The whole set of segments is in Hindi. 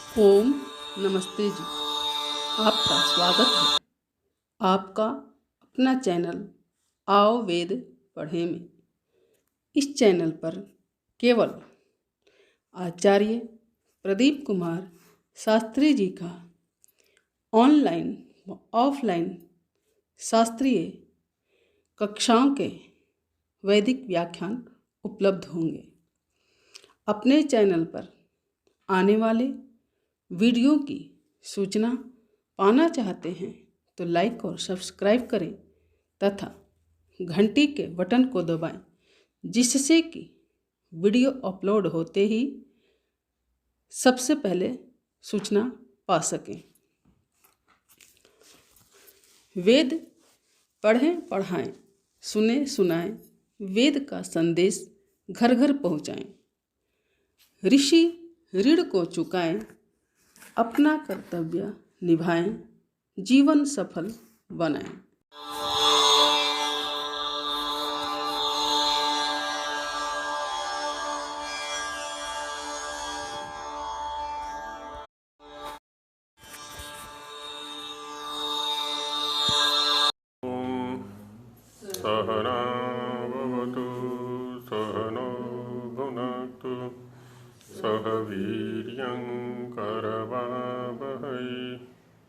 ओम नमस्ते जी। आपका स्वागत है आपका अपना चैनल आओ वेद पढ़े में। इस चैनल पर केवल आचार्य प्रदीप कुमार शास्त्री जी का ऑनलाइन व ऑफलाइन शास्त्रीय कक्षाओं के वैदिक व्याख्यान उपलब्ध होंगे। अपने चैनल पर आने वाले वीडियो की सूचना पाना चाहते हैं तो लाइक और सब्सक्राइब करें तथा घंटी के बटन को दबाएं, जिससे कि वीडियो अपलोड होते ही सबसे पहले सूचना पा सकें। वेद पढ़ें पढ़ाएं, सुने सुनाएं, वेद का संदेश घर घर पहुंचाएं। ऋषि ऋण को चुकाएं, अपना कर्तव्य निभाएं, जीवन सफल बनाएं। सहना भवतु सहनो भुनक्तु सह वीर्यं करवावहै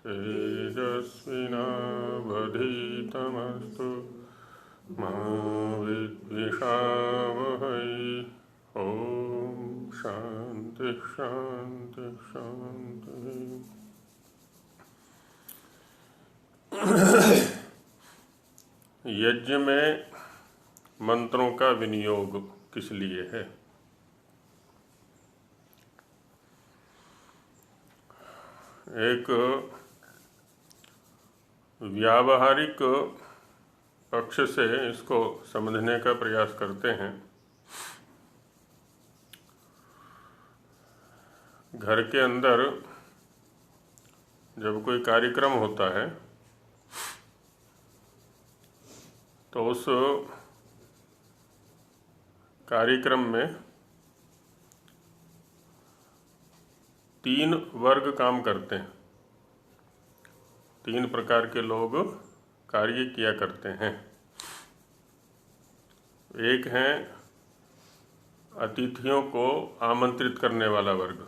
तेजस्विनावधीतमस्तु मा विद्विषावहै। ओम शांति शांति शांति। यज्ञ में मंत्रों का विनियोग किस लिए है? एक व्यावहारिक पक्ष से इसको समझने का प्रयास करते हैं। घर के अंदर जब कोई कार्यक्रम होता है तो उस कार्यक्रम में 3 वर्ग काम करते हैं। 3 प्रकार के लोग कार्य किया करते हैं। एक है अतिथियों को आमंत्रित करने वाला वर्ग।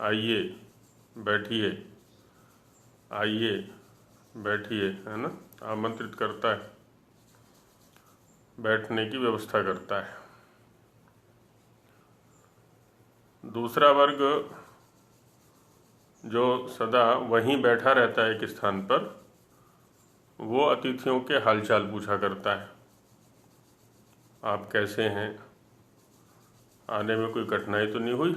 आइए बैठिए, आइए बैठिए, है ना, आमंत्रित करता है, बैठने की व्यवस्था करता है। दूसरा वर्ग जो सदा वहीं बैठा रहता है एक स्थान पर, वो अतिथियों के हालचाल पूछा करता है। आप कैसे हैं? आने में कोई कठिनाई तो नहीं हुई?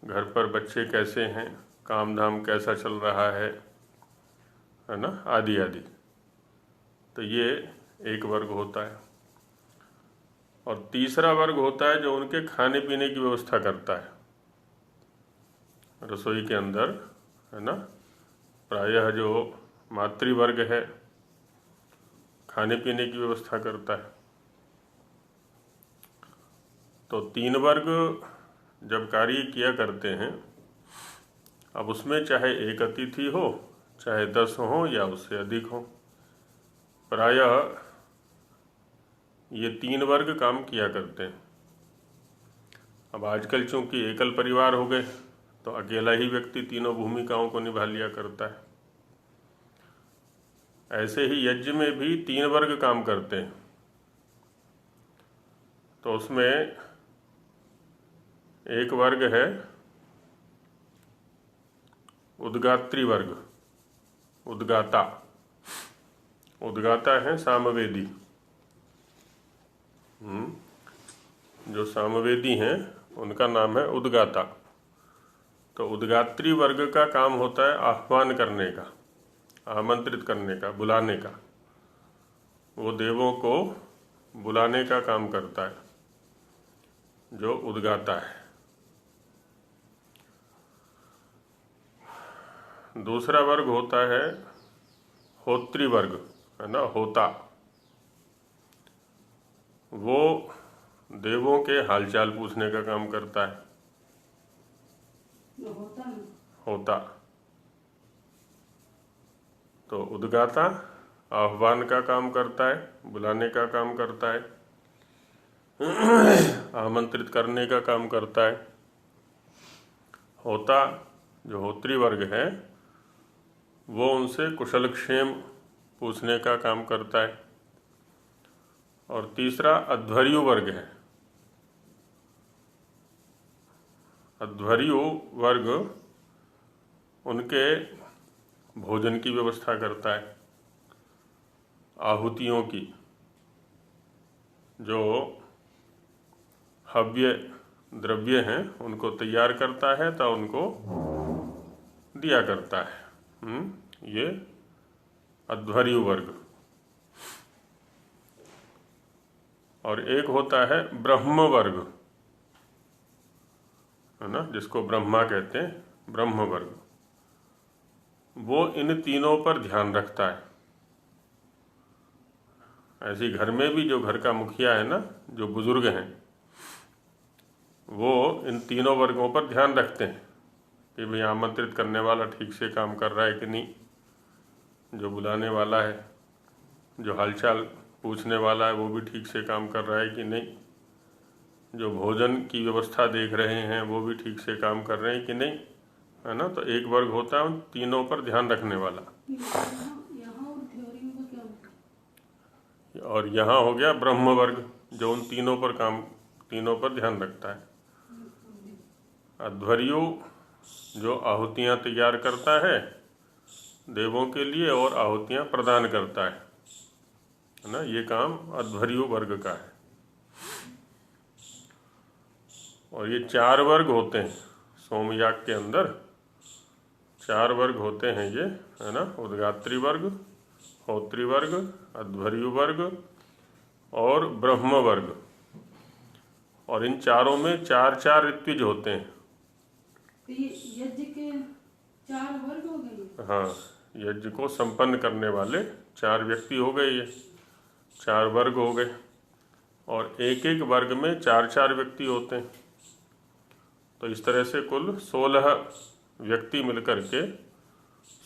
घर पर बच्चे कैसे हैं? काम धाम कैसा चल रहा है ना, आदि आदि। तो ये एक वर्ग होता है। और तीसरा वर्ग होता है जो उनके खाने पीने की व्यवस्था करता है रसोई के अंदर, है ना। प्रायः जो मातृवर्ग है खाने पीने की व्यवस्था करता है। तो 3 वर्ग जब कार्य किया करते हैं, अब उसमें चाहे एक अतिथि हो, चाहे 10 हो या उससे अधिक हो, प्रायः ये 3 वर्ग काम किया करते हैं। अब आजकल चूंकि एकल परिवार हो गए तो अकेला ही व्यक्ति तीनों भूमिकाओं को निभा लिया करता है। ऐसे ही यज्ञ में भी 3 वर्ग काम करते हैं। तो उसमें एक वर्ग है उद्गात्री वर्ग, उद्गाता। उद्गाता है सामवेदी। जो सामवेदी हैं उनका नाम है उद्गाता। तो उद्गात्री वर्ग का काम होता है आह्वान करने का, आमंत्रित करने का, बुलाने का। वो देवों को बुलाने का काम करता है जो उद्गाता है। दूसरा वर्ग होता है होत्री वर्ग, है ना, होता। वो देवों के हालचाल पूछने का काम करता है। होता। तो उद्गाता आह्वान का काम करता है, बुलाने का काम करता है, आमंत्रित करने का काम करता है। होता जो होत्री वर्ग है वो उनसे कुशलक्षेम पूछने का काम करता है। और तीसरा अध्वर्यु वर्ग है। अध्वर्यु वर्ग उनके भोजन की व्यवस्था करता है, आहुतियों की, जो हव्य द्रव्य हैं उनको तैयार करता है तो उनको दिया करता है। ये अध्वर्यु वर्ग। और एक होता है ब्रह्म वर्ग, है ना, जिसको ब्रह्मा कहते हैं, ब्रह्म वर्ग। वो इन तीनों पर ध्यान रखता है। ऐसे घर में भी जो घर का मुखिया है ना, जो बुजुर्ग हैं, वो इन तीनों वर्गों पर ध्यान रखते हैं कि भाई आमंत्रित करने वाला ठीक से काम कर रहा है कि नहीं, जो बुलाने वाला है, जो हालचाल पूछने वाला है वो भी ठीक से काम कर रहा है कि नहीं, जो भोजन की व्यवस्था देख रहे हैं वो भी ठीक से काम कर रहे हैं कि नहीं, है ना। तो एक वर्ग होता है उन तीनों पर ध्यान रखने वाला। और यहाँ हो गया ब्रह्म वर्ग, जो उन तीनों पर ध्यान रखता है। अध्वर्यु जो आहुतियाँ तैयार करता है देवों के लिए और आहुतियाँ प्रदान करता है ना, ये काम अध्वर्यु वर्ग का है। और ये 4 वर्ग होते हैं सोमयाग के अंदर, 4 वर्ग होते हैं ये, है ना, उद्गात्री वर्ग, होत्री वर्ग, अध्वर्यु वर्ग और ब्रह्म वर्ग। और इन चारों में 4-4 ऋत्विज होते हैं। तो ये यज्ञ के 4 वर्ग हो गए। हाँ, यज्ञ को संपन्न करने वाले 4 व्यक्ति हो गए, ये 4 वर्ग हो गए। और एक एक वर्ग में 4-4 व्यक्ति होते हैं। तो इस तरह से कुल 16 व्यक्ति मिलकर के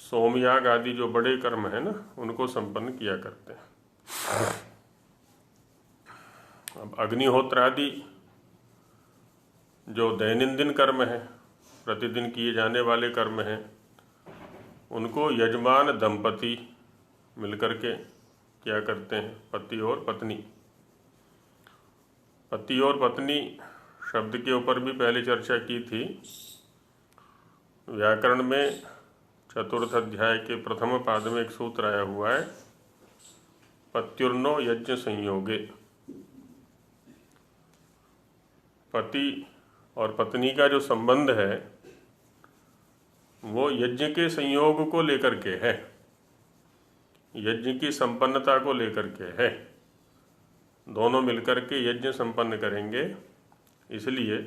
सोमयाग आदि जो बड़े कर्म है ना उनको संपन्न किया करते हैं। अब अग्निहोत्र आदि जो दैनंदिन कर्म है, प्रतिदिन किए जाने वाले कर्म हैं, उनको यजमान दंपति मिलकर के क्या करते हैं, पति और पत्नी। पति और पत्नी शब्द के ऊपर भी पहले चर्चा की थी। व्याकरण में चतुर्थ अध्याय के प्रथम पाद में एक सूत्र आया हुआ है, पत्युर्नो यज्ञ संयोगे। पति और पत्नी का जो संबंध है वो यज्ञ के संयोग को लेकर के है, यज्ञ की संपन्नता को लेकर के है। दोनों मिलकर के यज्ञ संपन्न करेंगे, इसलिए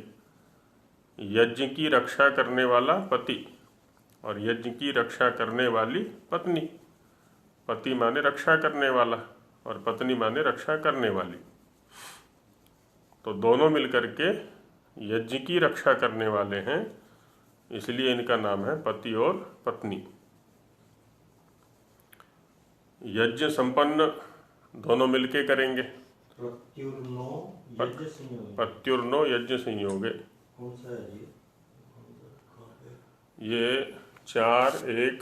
यज्ञ की रक्षा करने वाला पति और यज्ञ की रक्षा करने वाली पत्नी। पति माने रक्षा करने वाला और पत्नी माने रक्षा करने वाली। तो दोनों मिलकर के यज्ञ की रक्षा करने वाले हैं, इसलिए इनका नाम है पति और पत्नी। यज्ञ संपन्न दोनों मिलके करेंगे। पत्युर्नो यज्ञ संयोगे। ये 4:1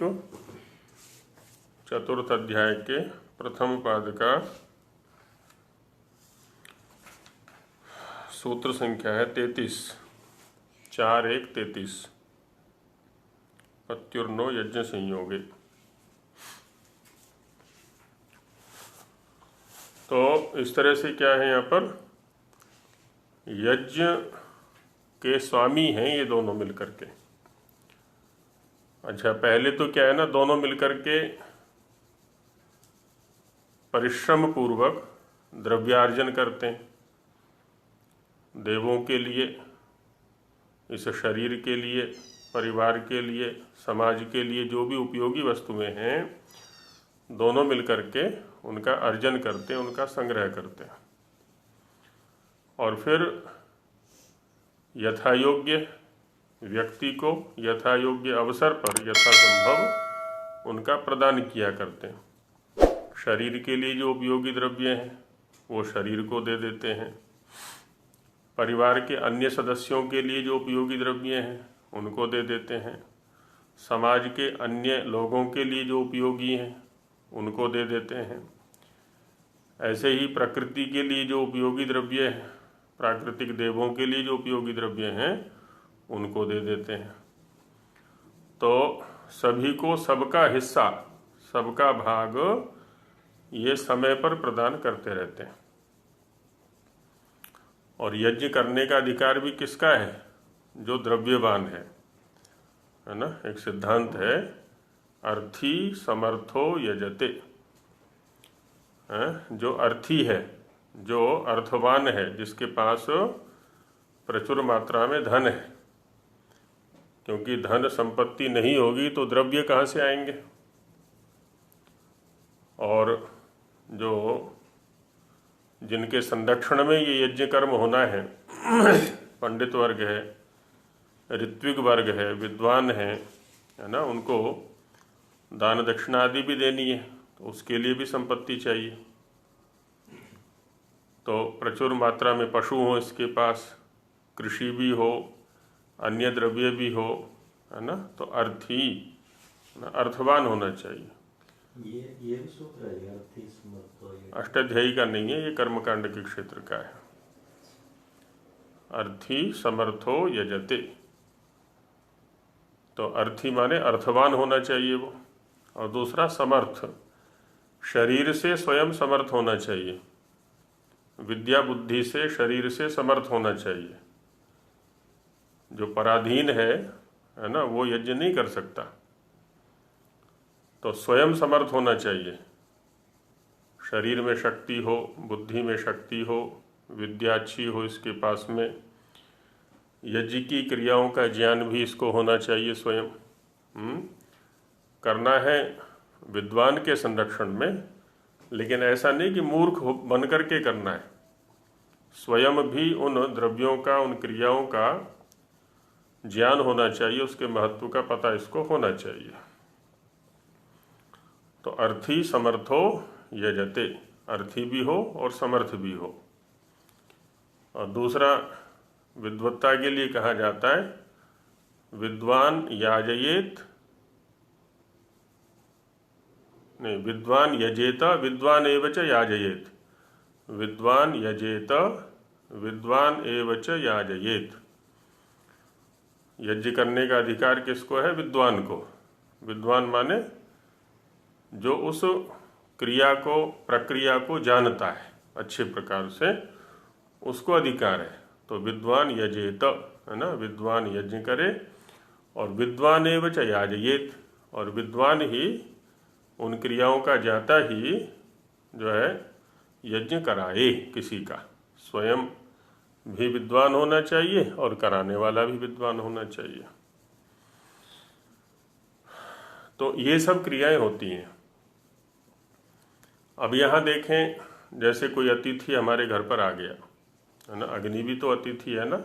चतुर्थ अध्याय के प्रथम पाद का सूत्र संख्या है 33, 4:1-33। पत्युर्नो यज्ञ संयोगे। तो इस तरह से क्या है, यहाँ पर यज्ञ के स्वामी हैं ये दोनों मिलकर के। अच्छा, पहले तो क्या है ना, दोनों मिलकर के परिश्रम पूर्वक द्रव्यार्जन करते हैं देवों के लिए, इस शरीर के लिए, परिवार के लिए, समाज के लिए जो भी उपयोगी वस्तुएं हैं, दोनों मिलकर के उनका अर्जन करते हैं, उनका संग्रह करते हैं। और फिर यथायोग्य व्यक्ति को यथा योग्य अवसर पर यथासंभव उनका प्रदान किया करते हैं। शरीर के लिए जो उपयोगी द्रव्य हैं वो शरीर को दे देते हैं। परिवार के अन्य सदस्यों के लिए जो उपयोगी द्रव्य हैं उनको दे देते हैं। समाज के अन्य लोगों के लिए जो उपयोगी हैं उनको दे देते हैं। ऐसे ही प्रकृति के लिए जो उपयोगी द्रव्य हैं, प्राकृतिक देवों के लिए जो उपयोगी द्रव्य हैं उनको दे देते हैं। तो सभी को सबका हिस्सा, सबका भाग ये समय पर प्रदान करते रहते हैं। और यज्ञ करने का अधिकार भी किसका है? जो द्रव्यवान है ना। एक सिद्धांत है, अर्थी समर्थो यजते। जो अर्थी है, जो अर्थवान है, जिसके पास प्रचुर मात्रा में धन है, क्योंकि धन संपत्ति नहीं होगी तो द्रव्य कहाँ से आएंगे। और जो जिनके संरक्षण में ये यज्ञ कर्म होना है, पंडित वर्ग है, ऋत्विक वर्ग है, विद्वान है ना, उनको दान दक्षिणा आदि भी देनी है, तो उसके लिए भी संपत्ति चाहिए। तो प्रचुर मात्रा में पशु हो इसके पास, कृषि भी हो, अन्य द्रव्य भी हो, है ना। तो अर्थी, अर्थवान होना चाहिए। ये भी सूत्र है, अर्थी समर्थो। अष्टाध्यायी का नहीं है, ये कर्मकांड के क्षेत्र का है। अर्थी समर्थो यजते, तो अर्थी माने अर्थवान होना चाहिए वो। और दूसरा समर्थ, शरीर से स्वयं समर्थ होना चाहिए, विद्या बुद्धि से, शरीर से समर्थ होना चाहिए। जो पराधीन है ना, वो यज्ञ नहीं कर सकता। तो स्वयं समर्थ होना चाहिए, शरीर में शक्ति हो, बुद्धि में शक्ति हो, विद्या अच्छी हो इसके पास में, यज्ञ की क्रियाओं का ज्ञान भी इसको होना चाहिए स्वयं। करना है विद्वान के संरक्षण में, लेकिन ऐसा नहीं कि मूर्ख बन करके करना है। स्वयं भी उन द्रव्यों का, उन क्रियाओं का ज्ञान होना चाहिए, उसके महत्व का पता इसको होना चाहिए। तो अर्थी समर्थो यजते, अर्थी भी हो और समर्थ भी हो। और दूसरा विद्वत्ता के लिए कहा जाता है, विद्वान याजयेत, नहीं, विद्वान यजेत विद्वान एवच याजयेत। विद्वान यजेत विद्वान एवच याजयेत। यज्ञ करने का अधिकार किसको है? विद्वान को। विद्वान माने जो उस क्रिया को, प्रक्रिया को जानता है अच्छे प्रकार से, उसको अधिकार है। तो विद्वान यजेत, है ना, विद्वान यज्ञ करे। और विद्वान एवच याजयेत, और विद्वान ही उन क्रियाओं का ज्ञाता ही जो है यज्ञ कराए किसी का। स्वयं भी विद्वान होना चाहिए और कराने वाला भी विद्वान होना चाहिए। तो ये सब क्रियाएं होती हैं। अब यहाँ देखें, जैसे कोई अतिथि हमारे घर पर आ गया, है ना, अग्नि भी तो अतिथि है ना।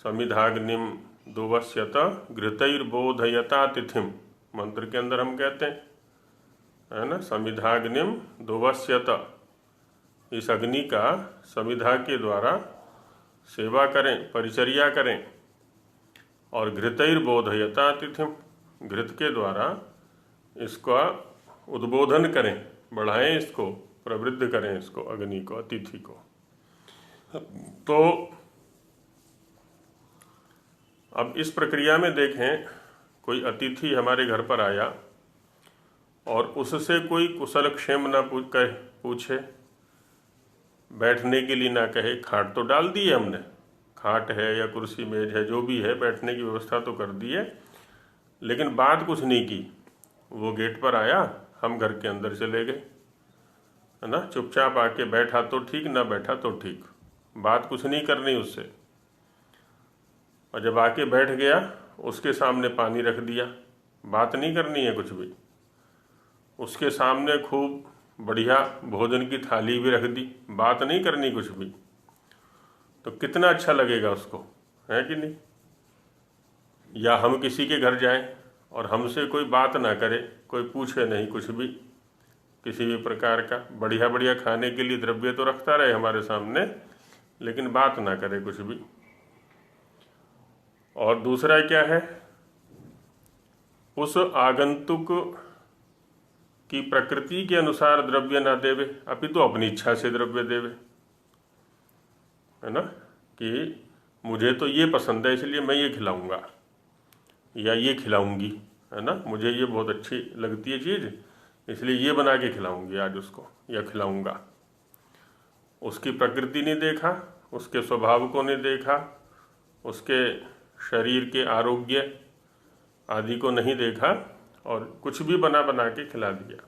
समिधाग्निम दुवस्यत घृतैर्बोधयता तिथिम, मंत्र के अंदर हम कहते हैं, है ना, समिधाग्निम दुवस्यत, इस अग्नि का समिधा के द्वारा सेवा करें, परिचर्या करें। और घृतैर्बोधयता तिथिम, घृत के द्वारा इसका उद्बोधन करें, बढ़ाएं इसको, प्रवृद्ध करें इसको, अग्नि को, अतिथि को। तो अब इस प्रक्रिया में देखें, कोई अतिथि हमारे घर पर आया और उससे कोई कुशल क्षेम ना पूछे, बैठने के लिए ना कहे। खाट तो डाल दी है हमने, खाट है या कुर्सी मेज है, जो भी है, बैठने की व्यवस्था तो कर दी है, लेकिन बात कुछ नहीं की। वो गेट पर आया, हम घर के अंदर चले गए, है ना। चुपचाप आके बैठा तो ठीक, ना बैठा तो ठीक, बात कुछ नहीं करनी उससे। और जब आके बैठ गया, उसके सामने पानी रख दिया, बात नहीं करनी है कुछ भी। उसके सामने खूब बढ़िया भोजन की थाली भी रख दी, बात नहीं करनी कुछ भी। तो कितना अच्छा लगेगा उसको, है कि नहीं? या हम किसी के घर जाएं और हमसे कोई बात ना करे, कोई पूछे नहीं कुछ भी, किसी भी प्रकार का बढ़िया बढ़िया खाने के लिए द्रव्य तो रखता रहे हमारे सामने, लेकिन बात ना करे कुछ भी। और दूसरा क्या है, उस आगंतुक की प्रकृति के अनुसार द्रव्य ना देवे, अपितु अपनी इच्छा से द्रव्य देवे, है ना, कि मुझे तो ये पसंद है इसलिए मैं ये खिलाऊंगा या ये खिलाऊंगी, है ना, मुझे ये बहुत अच्छी लगती है चीज़ इसलिए ये बना के खिलाऊंगी आज उसको या खिलाऊंगा। उसकी प्रकृति नहीं देखा, उसके स्वभाव को नहीं देखा, उसके शरीर के आरोग्य आदि को नहीं देखा और कुछ भी बना बना के खिला दिया।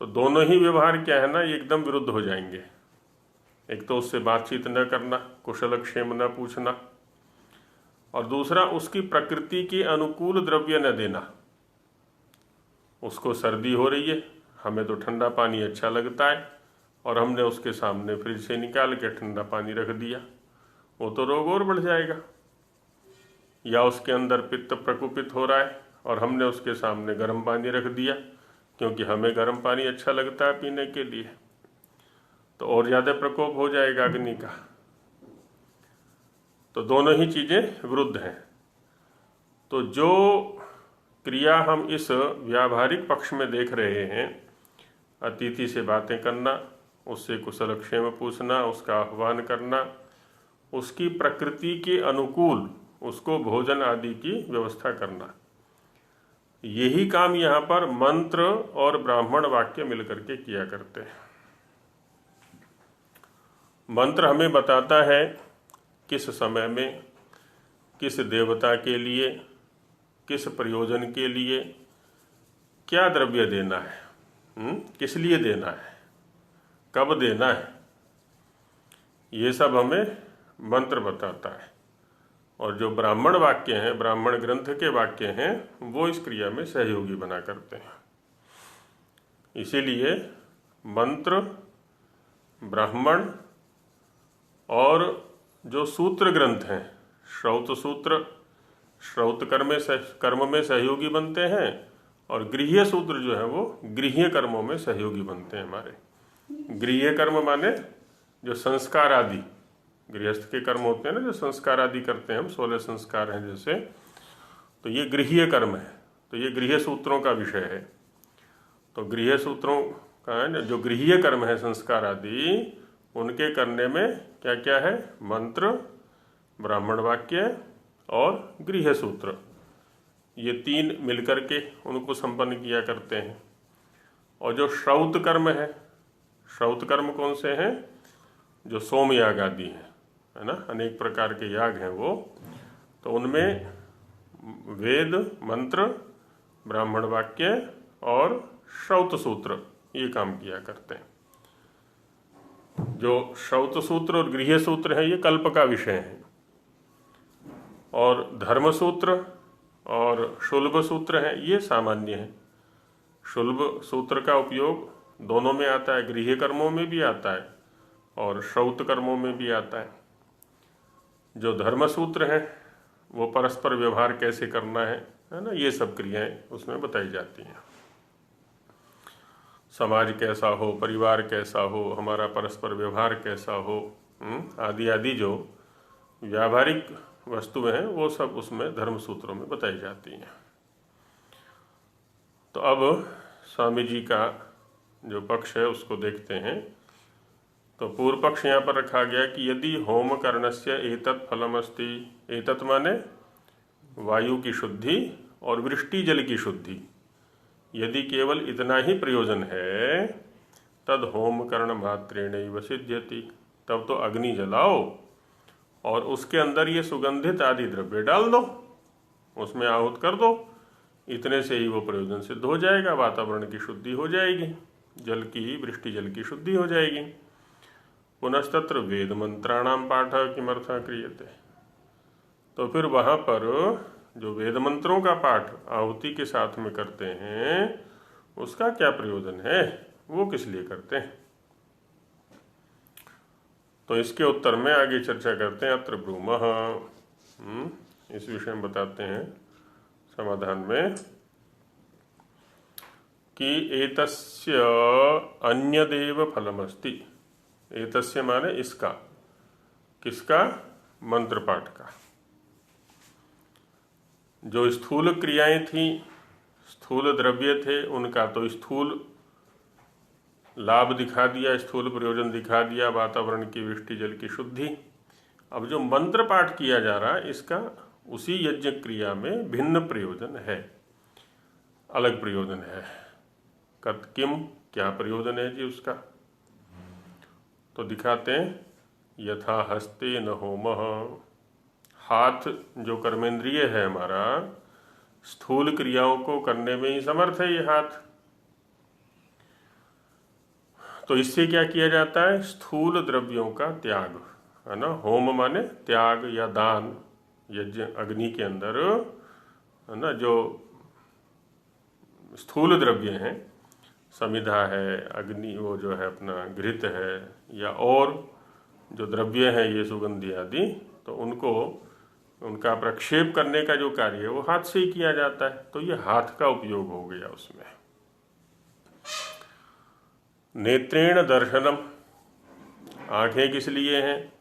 तो दोनों ही व्यवहार क्या है ना, ये एकदम विरुद्ध हो जाएंगे। एक तो उससे बातचीत न करना, कुशल क्षेम न पूछना, और दूसरा उसकी प्रकृति के अनुकूल द्रव्य न देना। उसको सर्दी हो रही है, हमें तो ठंडा पानी अच्छा लगता है और हमने उसके सामने फ्रिज से निकाल के ठंडा पानी रख दिया, वो तो रोग और बढ़ जाएगा। या उसके अंदर पित्त प्रकोपित हो रहा है और हमने उसके सामने गर्म पानी रख दिया क्योंकि हमें गर्म पानी अच्छा लगता है पीने के लिए, तो और ज़्यादा प्रकोप हो जाएगा अग्नि का। तो दोनों ही चीज़ें विरुद्ध हैं। तो जो क्रिया हम इस व्यावहारिक पक्ष में देख रहे हैं, अतिथि से बातें करना, उससे कुशल क्षेम पूछना, उसका आह्वान करना, उसकी प्रकृति के अनुकूल उसको भोजन आदि की व्यवस्था करना, यही काम यहाँ पर मंत्र और ब्राह्मण वाक्य मिलकर के किया करते हैं। मंत्र हमें बताता है किस समय में, किस देवता के लिए, किस प्रयोजन के लिए क्या द्रव्य देना है, किस लिए देना है, कब देना है, ये सब हमें मंत्र बताता है। और जो ब्राह्मण वाक्य हैं, ब्राह्मण ग्रंथ के वाक्य हैं, वो इस क्रिया में सहयोगी बना करते हैं। इसीलिए मंत्र, ब्राह्मण और जो सूत्र ग्रंथ हैं, श्रौत सूत्र, श्रौत कर्म में सहयोगी बनते हैं, और गृह्य सूत्र जो है वो गृह्य कर्मों में सहयोगी बनते हैं हमारे। गृह्य कर्म माने जो संस्कार आदि, गृहस्थ के कर्म होते हैं ना, जो संस्कार आदि करते हैं हम, 16 संस्कार हैं जैसे, तो ये गृह्य कर्म है, तो ये गृह्य सूत्रों का विषय है। तो गृह्य सूत्रों का जो गृह्य कर्म है, संस्कार आदि, उनके करने में क्या क्या है, मंत्र, ब्राह्मण वाक्य और गृह्य सूत्र, ये तीन मिलकर के उनको संपन्न किया करते हैं। और जो श्रौत कर्म है, श्रौत कर्म कौन से हैं, जो सोम याग आदि हैं, है ना, अनेक प्रकार के याग हैं वो, तो उनमें वेद, मंत्र, ब्राह्मण वाक्य और श्रौत सूत्र ये काम किया करते हैं। जो श्रौत सूत्र और गृह्य सूत्र है ये कल्प का विषय है, और धर्म सूत्र और शुल्ब सूत्र है ये सामान्य है। शुल्ब सूत्र का उपयोग दोनों में आता है, गृह्य कर्मों में भी आता है और श्रौत कर्मों में भी आता है। जो धर्म सूत्र है वो परस्पर व्यवहार कैसे करना है ना, ये सब क्रियाएं उसमें बताई जाती हैं। समाज कैसा हो, परिवार कैसा हो, हमारा परस्पर व्यवहार कैसा हो, आदि आदि जो व्यावहारिक वस्तुएं हैं वो सब उसमें धर्म सूत्रों में बताई जाती हैं। तो अब स्वामी जी का जो पक्ष है उसको देखते हैं। तो पूर्व पक्ष यहाँ पर रखा गया कि यदि होम कर्णस्य एतत् फलमस्ति, एतत् माने वायु की शुद्धि और वृष्टि जल की शुद्धि, यदि केवल इतना ही प्रयोजन है, तद होम कर्ण मात्रेण सिद्ध्यति, तब तो अग्नि जलाओ और उसके अंदर ये सुगंधित आदि द्रव्य डाल दो, उसमें आहूत कर दो, इतने से ही वो प्रयोजन सिद्ध हो जाएगा, वातावरण की शुद्धि हो जाएगी, जल की, वृष्टि जल की शुद्धि हो जाएगी। पुनस्तत्र वेद मंत्राणाम पाठ किमर्थ क्रियते, तो फिर वहाँ पर जो वेद मंत्रों का पाठ आहुति के साथ में करते हैं उसका क्या प्रयोजन है, वो किस लिए करते हैं। तो इसके उत्तर में आगे चर्चा करते हैं। अत्र ब्रूमः, इस विषय में बताते हैं समाधान में कि एतस्य अन्यदेव फलमस्ति। एतस्य माने इसका, किसका? मंत्र पाठ का। जो स्थूल क्रियाएं थी, स्थूल द्रव्य थे, उनका तो स्थूल लाभ दिखा दिया, स्थूल प्रयोजन दिखा दिया, वातावरण की वृष्टि, जल की शुद्धि। अब जो मंत्र पाठ किया जा रहा है, इसका उसी यज्ञ क्रिया में भिन्न प्रयोजन है, अलग प्रयोजन है। किम, क्या प्रयोजन है जी उसका? तो दिखाते हैं, यथा हस्ते न होमः। हाथ जो कर्मेंद्रिय है हमारा, स्थूल क्रियाओं को करने में ही समर्थ है ये हाथ। तो इससे क्या किया जाता है? स्थूल द्रव्यों का त्याग, है ना। होम माने त्याग या दान। यज्ञ अग्नि के अंदर, है ना, जो स्थूल द्रव्य हैं, समिधा है, अग्नि, वो जो है अपना घृत है, या और जो द्रव्य है ये सुगंधि आदि, तो उनका प्रक्षेप करने का जो कार्य है वो हाथ से ही किया जाता है। तो ये हाथ का उपयोग हो गया उसमें। नेत्रेण दर्शनम, आंखें किस लिए हैं?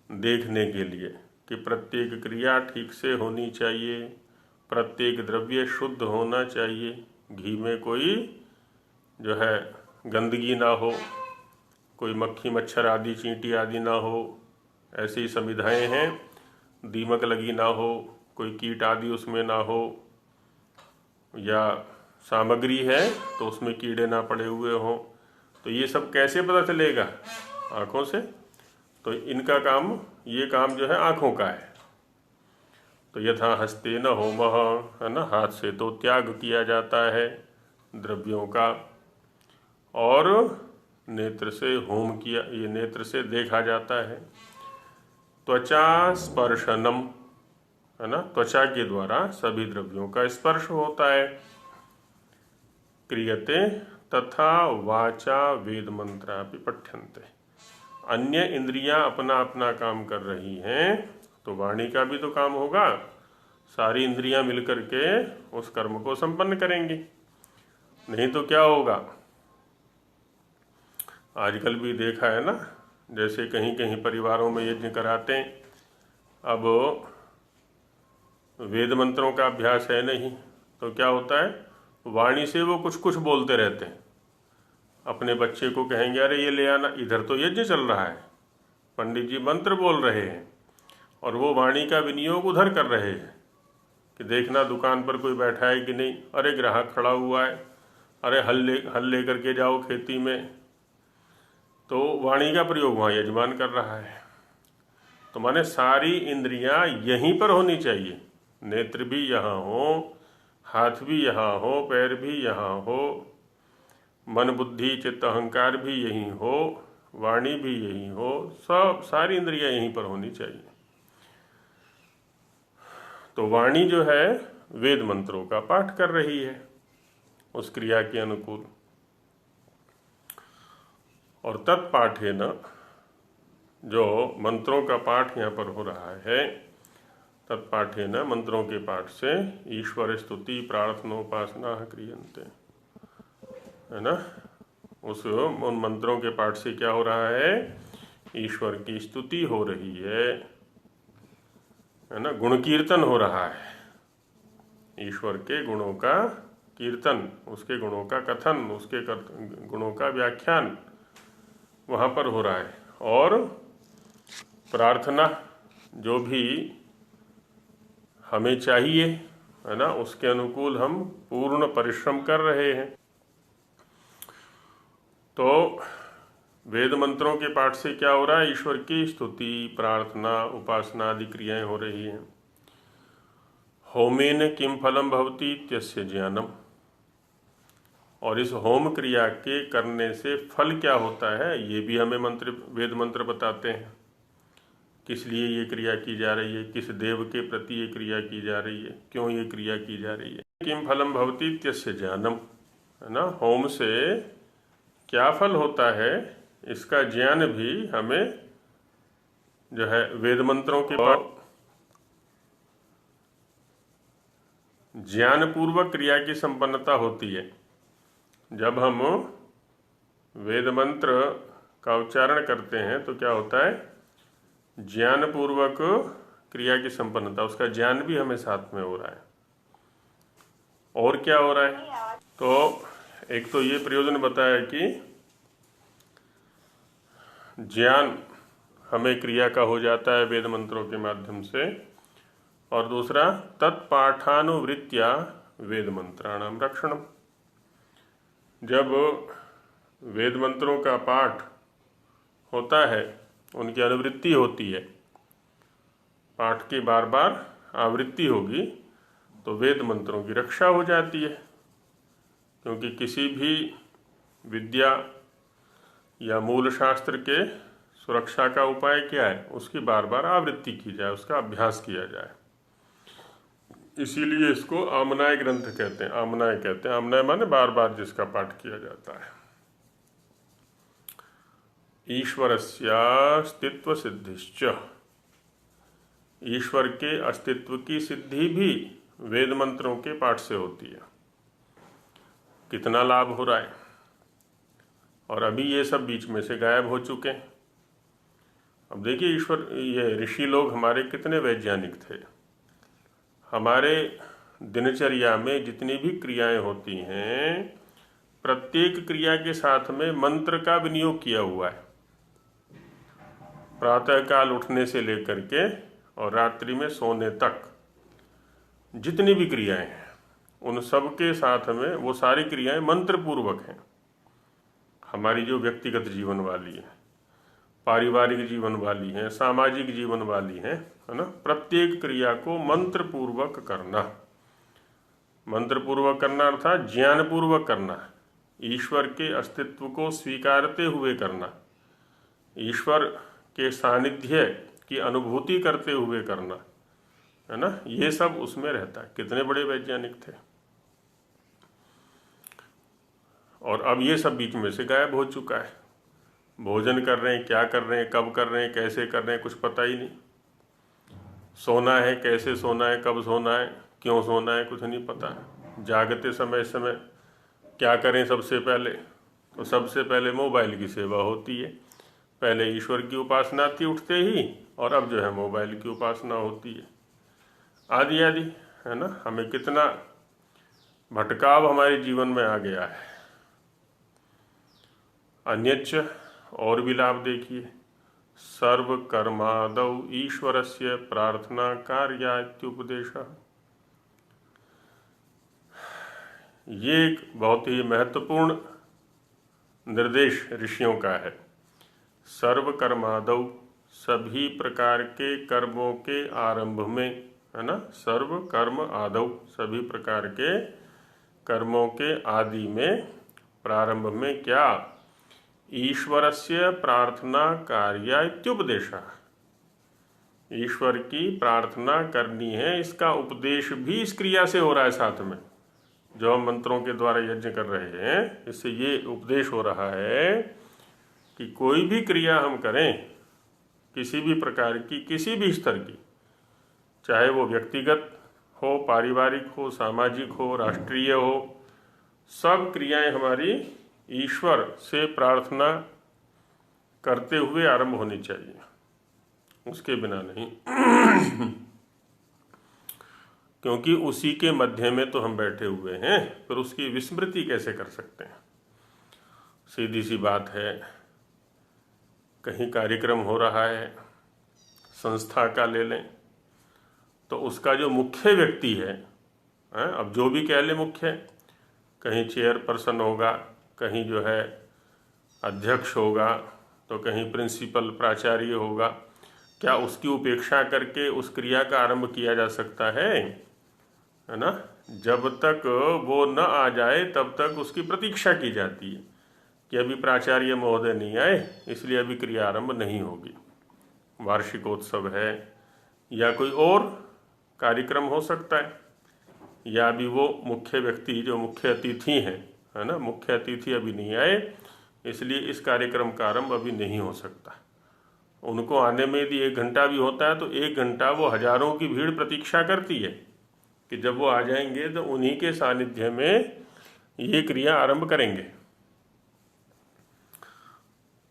देखने के लिए कि प्रत्येक क्रिया ठीक से होनी चाहिए, प्रत्येक द्रव्य शुद्ध होना चाहिए, घी में कोई जो है गंदगी ना हो, कोई मक्खी मच्छर आदि चींटी आदि ना हो, ऐसी समिधाएं हैं, दीमक लगी ना हो, कोई कीट आदि उसमें ना हो, या सामग्री है तो उसमें कीड़े ना पड़े हुए हों। तो ये सब कैसे पता चलेगा? आँखों से। तो इनका काम, ये काम जो है आँखों का है। तो यथा हस्ते न होमः, है ना, हाथ से तो त्याग किया जाता है द्रव्यों का, और नेत्र से होम किया, ये नेत्र से देखा जाता है। त्वचा स्पर्शनम, है ना, त्वचा के द्वारा सभी द्रव्यों का स्पर्श होता है। क्रियते तथा वाचा वेद मंत्रापि पठ्यन्ते। अन्य इंद्रियां अपना अपना काम कर रही हैं, तो वाणी का भी तो काम होगा। सारी इंद्रियां मिलकर के उस कर्म को संपन्न करेंगी, नहीं तो क्या होगा? आजकल भी देखा है ना, जैसे कहीं कहीं परिवारों में यज्ञ कराते हैं, अब वेद मंत्रों का अभ्यास है नहीं, तो क्या होता है, वाणी से वो कुछ कुछ बोलते रहते हैं। अपने बच्चे को कहेंगे, अरे ये ले आना, इधर तो यज्ञ चल रहा है, पंडित जी मंत्र बोल रहे हैं, और वो वाणी का विनियोग उधर कर रहे हैं कि देखना दुकान पर कोई बैठा है कि नहीं, अरे ग्राहक खड़ा हुआ है, अरे हल ले करके जाओ खेती में। तो वाणी का प्रयोग वहाँ यजमान कर रहा है। तो माने सारी इंद्रियां यहीं पर होनी चाहिए, नेत्र भी यहाँ हो, हाथ भी यहाँ हो, पैर भी यहाँ हो, मन बुद्धि चित्त अहंकार भी यहीं हो, वाणी भी यहीं हो, सब सारी इंद्रियां यहीं पर होनी चाहिए। तो वाणी जो है वेद मंत्रों का पाठ कर रही है उस क्रिया के अनुकूल। और तत्पाठेन, जो मंत्रों का पाठ यहाँ पर हो रहा है, तत्पाठेन, मंत्रों के पाठ से ईश्वर स्तुति प्रार्थनोपासना क्रियन्ते, है ना। उन मंत्रों के पाठ से क्या हो रहा है? ईश्वर की स्तुति हो रही है ना, गुण कीर्तन हो रहा है। ईश्वर के गुणों का कीर्तन, उसके गुणों का कथन, उसके गुणों का व्याख्यान वहाँ पर हो रहा है। और प्रार्थना जो भी हमें चाहिए, है ना, उसके अनुकूल हम पूर्ण परिश्रम कर रहे हैं। तो वेद मंत्रों के पाठ से क्या हो रहा है? ईश्वर की स्तुति प्रार्थना उपासना आदि क्रियाएं हो रही हैं। होमेन किम फलम भवति इत्यस्य ज्ञानम, और इस होम क्रिया के करने से फल क्या होता है ये भी हमें वेद मंत्र बताते हैं। किस लिए ये क्रिया की जा रही है, किस देव के प्रति ये क्रिया की जा रही है, क्यों ये क्रिया की जा रही है। किम फलम भवति इत्यस्य ज्ञानम, है ना, होम से क्या फल होता है इसका ज्ञान भी हमें जो है वेद मंत्रों के बाद ज्ञानपूर्वक क्रिया की संपन्नता होती है। जब हम वेद मंत्र का उच्चारण करते हैं तो क्या होता है, ज्ञानपूर्वक क्रिया की संपन्नता, उसका ज्ञान भी हमें साथ में हो रहा है। और क्या हो रहा है, तो एक तो ये प्रयोजन बताया कि ज्ञान हमें क्रिया का हो जाता है वेद मंत्रों के माध्यम से, और दूसरा तत्पाठानुवृत्तिया वेद मंत्राणाम रक्षणम। जब वेद मंत्रों का पाठ होता है, उनकी अनुवृत्ति होती है, पाठ की बार बार आवृत्ति होगी, तो वेद मंत्रों की रक्षा हो जाती है। क्योंकि किसी भी विद्या या मूल शास्त्र के सुरक्षा का उपाय क्या है, उसकी बार बार आवृत्ति की जाए, उसका अभ्यास किया जाए। इसीलिए इसको आमनाय ग्रंथ कहते हैं, आमनाय कहते हैं। आमनाय माने बार बार जिसका पाठ किया जाता है। ईश्वरस्यास्तित्व सिद्धिश्च, ईश्वर के अस्तित्व की सिद्धि भी वेद मंत्रों के पाठ से होती है। कितना लाभ हो रहा है, और अभी ये सब बीच में से गायब हो चुके हैं। अब देखिए, ईश्वर, ये ऋषि लोग हमारे कितने वैज्ञानिक थे। हमारे दिनचर्या में जितनी भी क्रियाएं होती हैं, प्रत्येक क्रिया के साथ में मंत्र का विनियोग किया हुआ है। प्रातःकाल उठने से लेकर के और रात्रि में सोने तक जितनी भी क्रियाएं हैं, उन सब के साथ में वो सारी क्रियाएं मंत्र पूर्वक हैं। हमारी जो व्यक्तिगत जीवन वाली है, पारिवारिक जीवन वाली है, सामाजिक जीवन वाली है ना, प्रत्येक क्रिया को मंत्र पूर्वक करना। मंत्र पूर्वक करना अर्थात ज्ञान पूर्वक करना, ईश्वर के अस्तित्व को स्वीकारते हुए करना, ईश्वर के सानिध्य की अनुभूति करते हुए करना, है ना। ये सब उसमें रहता है। कितने बड़े वैज्ञानिक थे। और अब ये सब बीच में से गायब हो चुका है। भोजन कर रहे हैं, क्या कर रहे हैं, कब कर रहे हैं, कैसे कर रहे हैं, कुछ पता ही नहीं। सोना है, कैसे सोना है, कब सोना है, क्यों सोना है, कुछ नहीं पता है। जागते समय क्या करें सबसे पहले, तो सबसे पहले मोबाइल की सेवा होती है। पहले ईश्वर की उपासना थी उठते ही, और अब जो है मोबाइल की उपासना होती है। आदि आदि, है ना। हमें कितना भटकाव हमारे जीवन में आ गया है। अन्यच्च, और भी लाभ देखिए, सर्व कर्मादौ ईश्वरस्य प्रार्थना कार्यात्युपदेशः। ये एक बहुत ही महत्वपूर्ण निर्देश ऋषियों का है। सर्व कर्मादौ, सभी प्रकार के कर्मों के आरंभ में, है ना। सर्व कर्म आदौ, सभी प्रकार के कर्मों के आदि में, प्रारंभ में क्या, ईश्वरस्य प्रार्थना कार्य इत्युपदेशः। ईश्वर की प्रार्थना करनी है, इसका उपदेश भी इस क्रिया से हो रहा है। साथ में जो हम मंत्रों के द्वारा यज्ञ कर रहे हैं, इससे ये उपदेश हो रहा है कि कोई भी क्रिया हम करें, किसी भी प्रकार की, किसी भी स्तर की, चाहे वो व्यक्तिगत हो, पारिवारिक हो, सामाजिक हो, राष्ट्रीय हो, सब क्रियाएं हमारी ईश्वर से प्रार्थना करते हुए आरंभ होनी चाहिए, उसके बिना नहीं। क्योंकि उसी के मध्य में तो हम बैठे हुए हैं, फिर उसकी विस्मृति कैसे कर सकते हैं। सीधी सी बात है, कहीं कार्यक्रम हो रहा है, संस्था का ले लें, तो उसका जो मुख्य व्यक्ति है, अब जो भी कह ले मुख्य, कहीं चेयरपर्सन होगा, कहीं जो है अध्यक्ष होगा, तो कहीं प्रिंसिपल प्राचार्य होगा। क्या उसकी उपेक्षा करके उस क्रिया का आरंभ किया जा सकता है ना। जब तक वो न आ जाए तब तक उसकी प्रतीक्षा की जाती है कि अभी प्राचार्य महोदय नहीं आए, इसलिए अभी क्रिया आरंभ नहीं होगी। वार्षिकोत्सव है या कोई और कार्यक्रम हो सकता है, या भी वो मुख्य व्यक्ति जो मुख्य अतिथि हैं, है ना, मुख्य अतिथि अभी नहीं आए, इसलिए इस कार्यक्रम का आरंभ अभी नहीं हो सकता। उनको आने में यदि 1 घंटा भी होता है तो 1 घंटा वो हजारों की भीड़ प्रतीक्षा करती है कि जब वो आ जाएंगे तो उन्हीं के सानिध्य में ये क्रिया आरंभ करेंगे।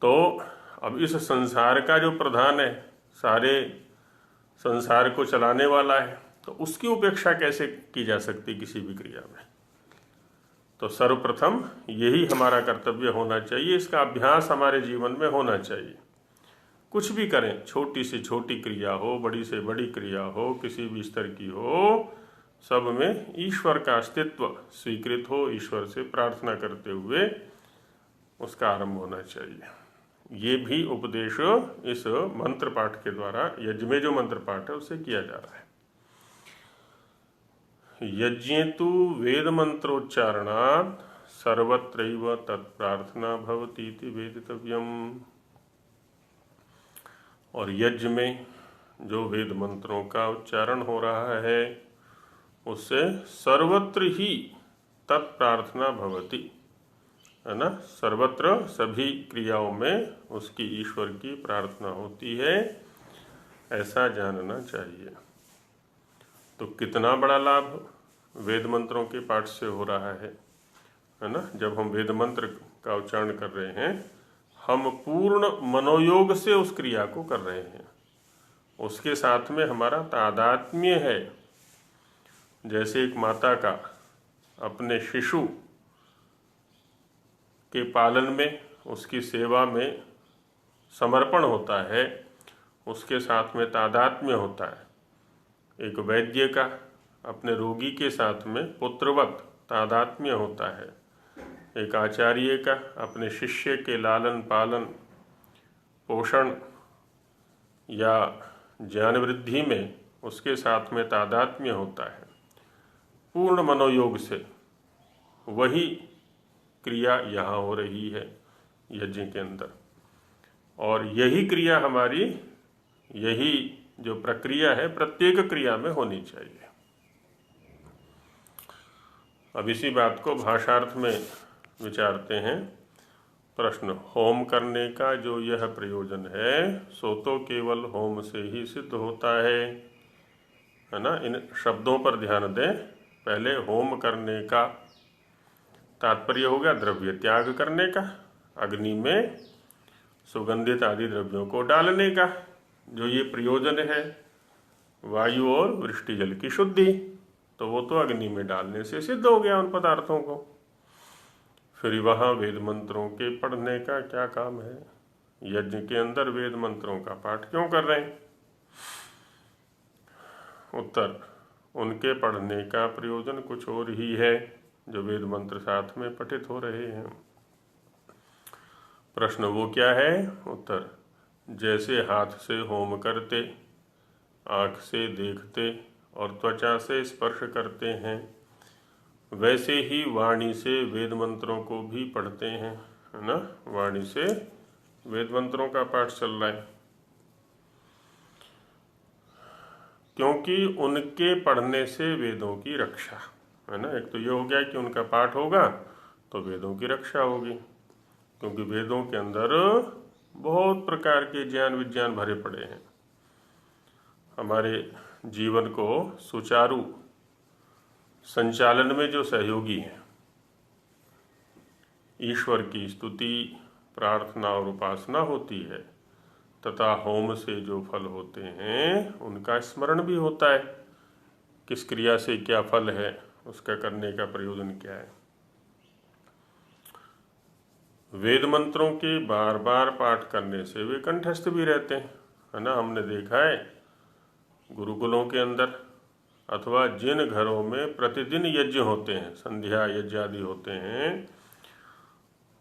तो अब इस संसार का जो प्रधान है, सारे संसार को चलाने वाला है, तो उसकी उपेक्षा कैसे की जा सकती किसी भी क्रिया में। तो सर्वप्रथम यही हमारा कर्तव्य होना चाहिए, इसका अभ्यास हमारे जीवन में होना चाहिए। कुछ भी करें, छोटी से छोटी क्रिया हो, बड़ी से बड़ी क्रिया हो, किसी भी स्तर की हो, सब में ईश्वर का अस्तित्व स्वीकृत हो, ईश्वर से प्रार्थना करते हुए उसका आरंभ होना चाहिए। ये भी उपदेश इस मंत्र पाठ के द्वारा, यज्ञ में जो मंत्र पाठ है उससे किया जा रहा है। यज्ञे तु वेद मंत्रोच्चारणात् सर्वत्रैव तत्प्रार्थना भवति इति वेदितव्यम्। और यज्ञ में जो वेद मंत्रों का उच्चारण हो रहा है उससे सर्वत्र ही तत्प्रार्थना भवति, है ना, सर्वत्र सभी क्रियाओं में उसकी ईश्वर की प्रार्थना होती है, ऐसा जानना चाहिए। तो कितना बड़ा लाभ वेद मंत्रों के पाठ से हो रहा है ना। जब हम वेद मंत्र का उच्चारण कर रहे हैं, हम पूर्ण मनोयोग से उस क्रिया को कर रहे हैं, उसके साथ में हमारा तादात्म्य है। जैसे एक माता का अपने शिशु के पालन में, उसकी सेवा में समर्पण होता है, उसके साथ में तादात्म्य होता है। एक वैद्य का अपने रोगी के साथ में पुत्रवत तादात्म्य होता है। एक आचार्य का अपने शिष्य के लालन पालन पोषण या ज्ञान वृद्धि में उसके साथ में तादात्म्य होता है। पूर्ण मनोयोग से वही क्रिया यहाँ हो रही है यज्ञ के अंदर, और यही क्रिया हमारी, यही जो प्रक्रिया है प्रत्येक क्रिया में होनी चाहिए। अब इसी बात को भाषार्थ में विचारते हैं। प्रश्न, होम करने का जो यह प्रयोजन है सो तो केवल होम से ही सिद्ध होता है ना। इन शब्दों पर ध्यान दें। पहले होम करने का तात्पर्य हो गया द्रव्य त्याग करने का, अग्नि में सुगंधित आदि द्रव्यों को डालने का, जो ये प्रयोजन है वायु और वृष्टि जल की शुद्धि, तो वो तो अग्नि में डालने से सिद्ध हो गया उन पदार्थों को। फिर वहाँ वेद मंत्रों के पढ़ने का क्या काम है? यज्ञ के अंदर वेद मंत्रों का पाठ क्यों कर रहे हैं? उत्तर, उनके पढ़ने का प्रयोजन कुछ और ही है जो वेद मंत्र साथ में पठित हो रहे हैं। प्रश्न, वो क्या है? उत्तर, जैसे हाथ से होम करते, आँख से देखते और त्वचा से स्पर्श करते हैं, वैसे ही वाणी से वेद मंत्रों को भी पढ़ते हैं, है ना। वाणी से वेद मंत्रों का पाठ चल रहा है, क्योंकि उनके पढ़ने से वेदों की रक्षा, है ना। एक तो ये हो गया कि उनका पाठ होगा तो वेदों की रक्षा होगी, क्योंकि वेदों के अंदर बहुत प्रकार के ज्ञान विज्ञान भरे पड़े हैं। हमारे जीवन को सुचारू संचालन में जो सहयोगी हैं, ईश्वर की स्तुति, प्रार्थना और उपासना होती है, तथा होम से जो फल होते हैं उनका स्मरण भी होता है। किस क्रिया से क्या फल है, उसका करने का प्रयोजन क्या है। वेद मंत्रों के बार बार पाठ करने से वे कंठस्थ भी रहते हैं, है ना। हमने देखा है गुरुकुलों के अंदर अथवा जिन घरों में प्रतिदिन यज्ञ होते हैं, संध्या यज्ञ आदि होते हैं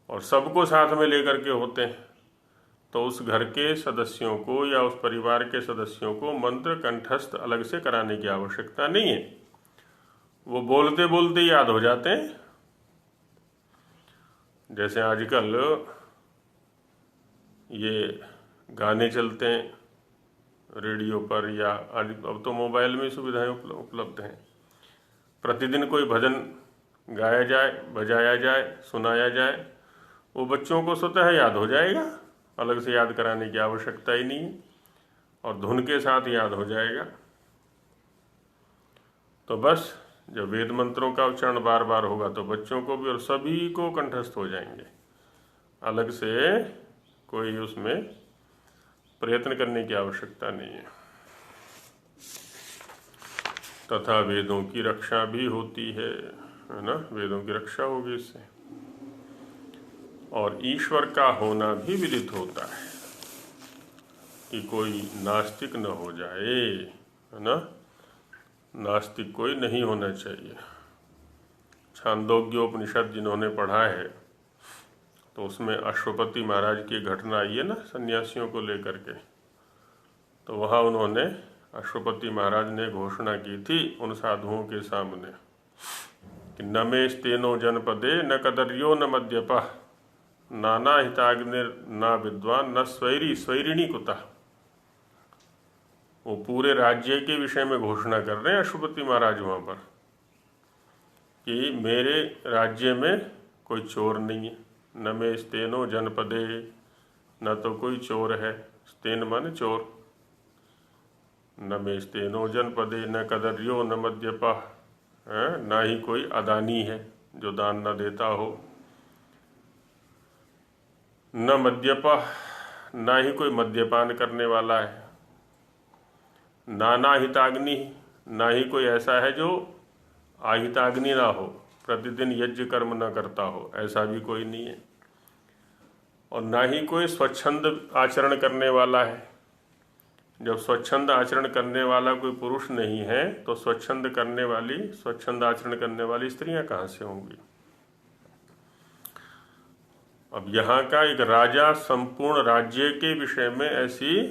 और सबको साथ में लेकर के होते हैं, तो उस घर के सदस्यों को या उस परिवार के सदस्यों को मंत्र कंठस्थ अलग से कराने की आवश्यकता नहीं है, वो बोलते बोलते याद हो जाते हैं। जैसे आजकल ये गाने चलते हैं रेडियो पर, या अब तो मोबाइल में सुविधाएं उपलब्ध हैं। प्रतिदिन कोई भजन गाया जाए, बजाया जाए, सुनाया जाए, वो बच्चों को स्वतः याद हो जाएगा, अलग से याद कराने की आवश्यकता ही नहीं है, और धुन के साथ याद हो जाएगा। तो बस जब वेद मंत्रों का उच्चारण बार बार होगा तो बच्चों को भी और सभी को कंठस्थ हो जाएंगे। अलग से कोई उसमें प्रयत्न करने की आवश्यकता नहीं है। तथा वेदों की रक्षा भी होती है ना, वेदों की रक्षा होगी इससे। और ईश्वर का होना भी विदित होता है कि कोई नास्तिक न हो जाए, है ना। नास्तिक कोई नहीं होना चाहिए। छांदोग्योपनिषद जिन्होंने पढ़ा है तो उसमें अश्वपति महाराज की घटना आई है ना, सन्यासियों को लेकर के। तो वहाँ उन्होंने, अश्वपति महाराज ने घोषणा की थी उन साधुओं के सामने कि न मे स्तेनो जनपदे न कदर्यो न मद्यपा नाना हिताग्निर न विद्वान न स्वैरी स्वैरिणी कुता। वो पूरे राज्य के विषय में घोषणा कर रहे हैं अश्वपति महाराज वहाँ पर कि मेरे राज्य में कोई चोर नहीं है। न मे स्तेनो जनपदे, न तो कोई चोर है, स्तेन माने चोर। न मे स्तेनो जनपदे न कदर्यो न मद्यपा, ना ही कोई अदानी है जो दान न देता हो, न मद्यपा, ना ही कोई मद्यपान करने वाला है, नाना हिताग्नि, ना ही कोई ऐसा है जो आहिताग्नि ना हो, प्रतिदिन यज्ञ कर्म न करता हो, ऐसा भी कोई नहीं है। और ना ही कोई स्वच्छंद आचरण करने वाला है। जब स्वच्छंद आचरण करने वाला कोई पुरुष नहीं है तो स्वच्छंद आचरण करने वाली स्त्रियां कहाँ से होंगी। अब यहाँ का एक राजा संपूर्ण राज्य के विषय में ऐसी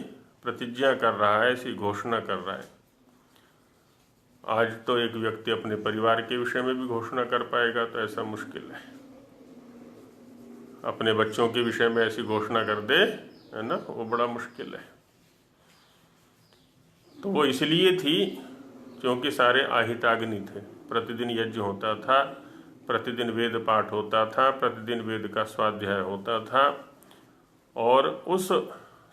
प्रतिज्ञा कर रहा है, ऐसी घोषणा कर रहा है। आज तो एक व्यक्ति अपने परिवार के विषय में भी घोषणा कर पाएगा तो ऐसा मुश्किल है। अपने बच्चों के विषय में ऐसी घोषणा कर दे, है ना, वो बड़ा मुश्किल है। तो वो इसलिए थी क्योंकि सारे आहिताग्नि थे। प्रतिदिन यज्ञ होता था, प्रतिदिन वेद पाठ होता था, प्रतिदिन वेद का स्वाध्याय होता था, और उस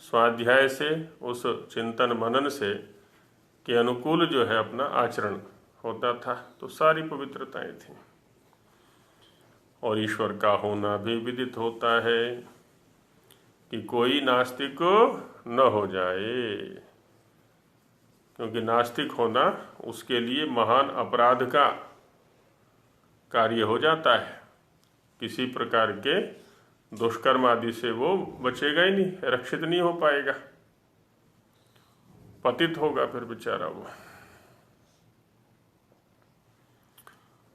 स्वाध्याय से, उस चिंतन मनन से के अनुकूल जो है अपना आचरण होता था। तो सारी पवित्रताएं थी। और ईश्वर का होना भी विदित होता है कि कोई नास्तिक न हो जाए, क्योंकि नास्तिक होना उसके लिए महान अपराध का कार्य हो जाता है। किसी प्रकार के दुष्कर्म आदि से वो बचेगा ही नहीं, रक्षित नहीं हो पाएगा, पतित होगा फिर बेचारा वो।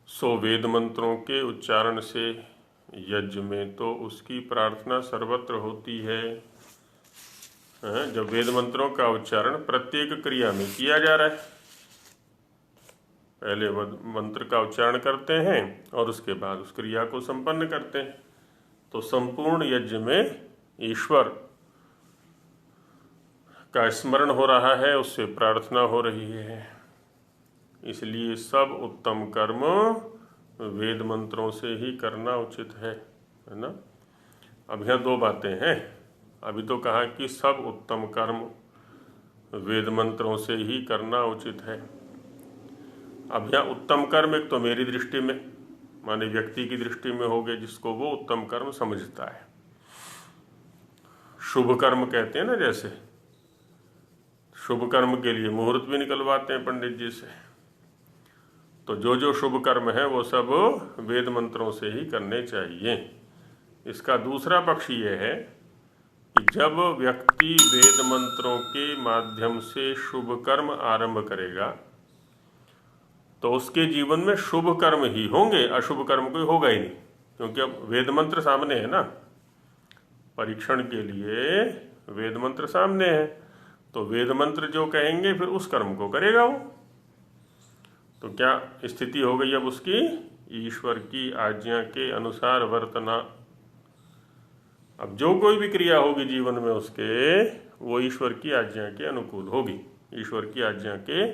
सो वेद मंत्रों के उच्चारण से यज्ञ में तो उसकी प्रार्थना सर्वत्र होती है। जब वेद मंत्रों का उच्चारण प्रत्येक क्रिया में किया जा रहा है, पहले मंत्र का उच्चारण करते हैं और उसके बाद उस क्रिया को संपन्न करते हैं, तो संपूर्ण यज्ञ में ईश्वर का स्मरण हो रहा है, उससे प्रार्थना हो रही है। इसलिए सब उत्तम कर्म वेद मंत्रों से ही करना उचित है ना। अब यहाँ दो बातें हैं। अभी तो कहा कि सब उत्तम कर्म वेद मंत्रों से ही करना उचित है। अब यहाँ उत्तम कर्म एक तो मेरी दृष्टि में, माने व्यक्ति की दृष्टि में हो गए जिसको वो उत्तम कर्म समझता है। शुभ कर्म कहते हैं ना, जैसे शुभ कर्म के लिए मुहूर्त भी निकलवाते हैं पंडित जी से। तो जो शुभ कर्म है वो सब वेद मंत्रों से ही करने चाहिए। इसका दूसरा पक्ष ये है कि जब व्यक्ति वेद मंत्रों के माध्यम से शुभ कर्म आरंभ करेगा तो उसके जीवन में शुभ कर्म ही होंगे, अशुभ कर्म कोई होगा ही नहीं। क्योंकि अब वेद मंत्र सामने है ना, परीक्षण के लिए वेद मंत्र सामने है, तो वेद मंत्र जो कहेंगे फिर उस कर्म को करेगा वो। तो क्या स्थिति हो गई अब उसकी, ईश्वर की आज्ञा के अनुसार वर्तना। अब जो कोई भी क्रिया होगी जीवन में उसके, वो ईश्वर की आज्ञा के अनुकूल होगी, ईश्वर की आज्ञा के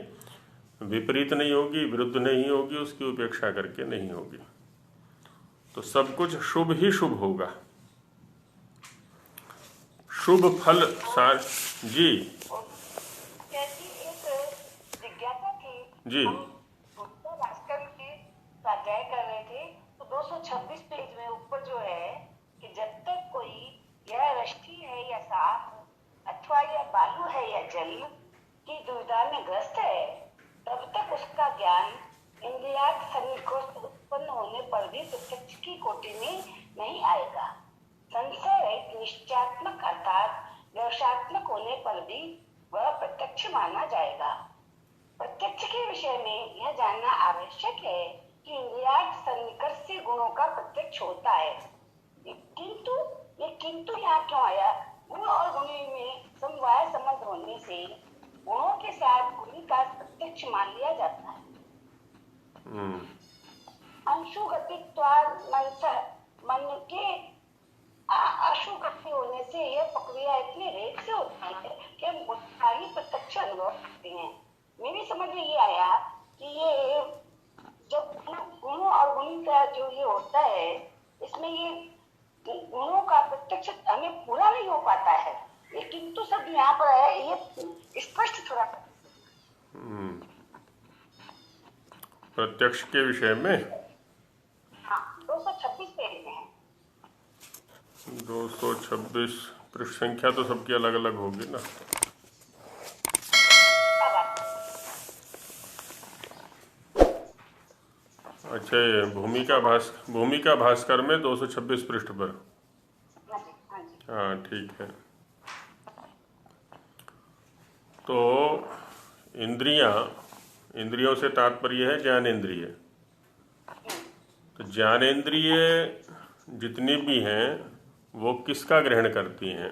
विपरीत नहीं होगी, विरुद्ध नहीं होगी, उसकी उपेक्षा करके नहीं होगी। तो सब कुछ शुभ ही शुभ होगा। शुभ फल सार जी जी स्वाध्याय कर रहे थे तो 226 पेज में ऊपर जो है कि जब तक कोई यह रश्मि है या साफ अथवा यह बालू है या जल की दुविधा में ग्रस्त है, तब तक उसका ज्ञान इंद्रियार्थ सन्निकर्ष उत्पन्न होने पर भी प्रत्यक्ष की कोटि में नहीं आएगा। संशय रहित निश्चयात्मक अर्थात व्यवसायत्मक होने पर भी वह प्रत्यक्ष माना जाएगा। प्रत्यक्ष के विषय में यह जानना आवश्यक है कि इंद्रियार्थ सन्निकर्ष से गुणों का प्रत्यक्ष होता है। किंतु यहाँ क्यों आया? गुण और गुणी में समवाय संबंध होने से गुणों के साथ गुणी का प्रत्यक्ष मान लिया जाता है। अंशुगतित्वात् मन के अशुगति होने से यह प्रक्रिया इतनी रेत से होती है कि हम उसका ही प्रत्यक्ष अनुभव करते हैं। मेरी समझ में ये आया कि ये जब गुणों और गुणी का जो ये होता है, इसमें ये गुणों का प्रत्यक्ष हमें पूरा नहीं हो पाता है। ये किंतु सब यहाँ पर है, ये स्पष्ट थोड़ा प्रत्यक्ष के विषय में 226 पेज में है। 226 पृष्ठ संख्या तो सबकी अलग अलग होगी ना। अच्छा, ये भूमिका भास्कर में 226 पृष्ठ पर। हाँ ठीक है। तो इंद्रियों से तात्पर्य है ज्ञानेंद्रिय। तो ज्ञानेंद्रिय जितनी भी हैं वो किसका ग्रहण करती हैं?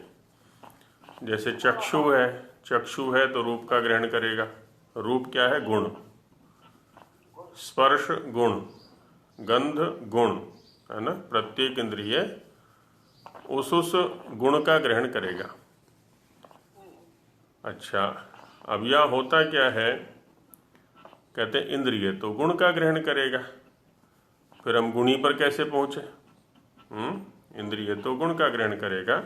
जैसे चक्षु है तो रूप का ग्रहण करेगा। रूप क्या है? गुण। स्पर्श गुण, गंध गुण, है ना। प्रत्येक इंद्रिय उस गुण का ग्रहण करेगा। अच्छा, अब यह होता क्या है? कहते हैं इंद्रिय तो गुण का ग्रहण करेगा। फिर हम गुणी पर कैसे पहुंचे? इंद्रिय तो गुण का ग्रहण करेगा।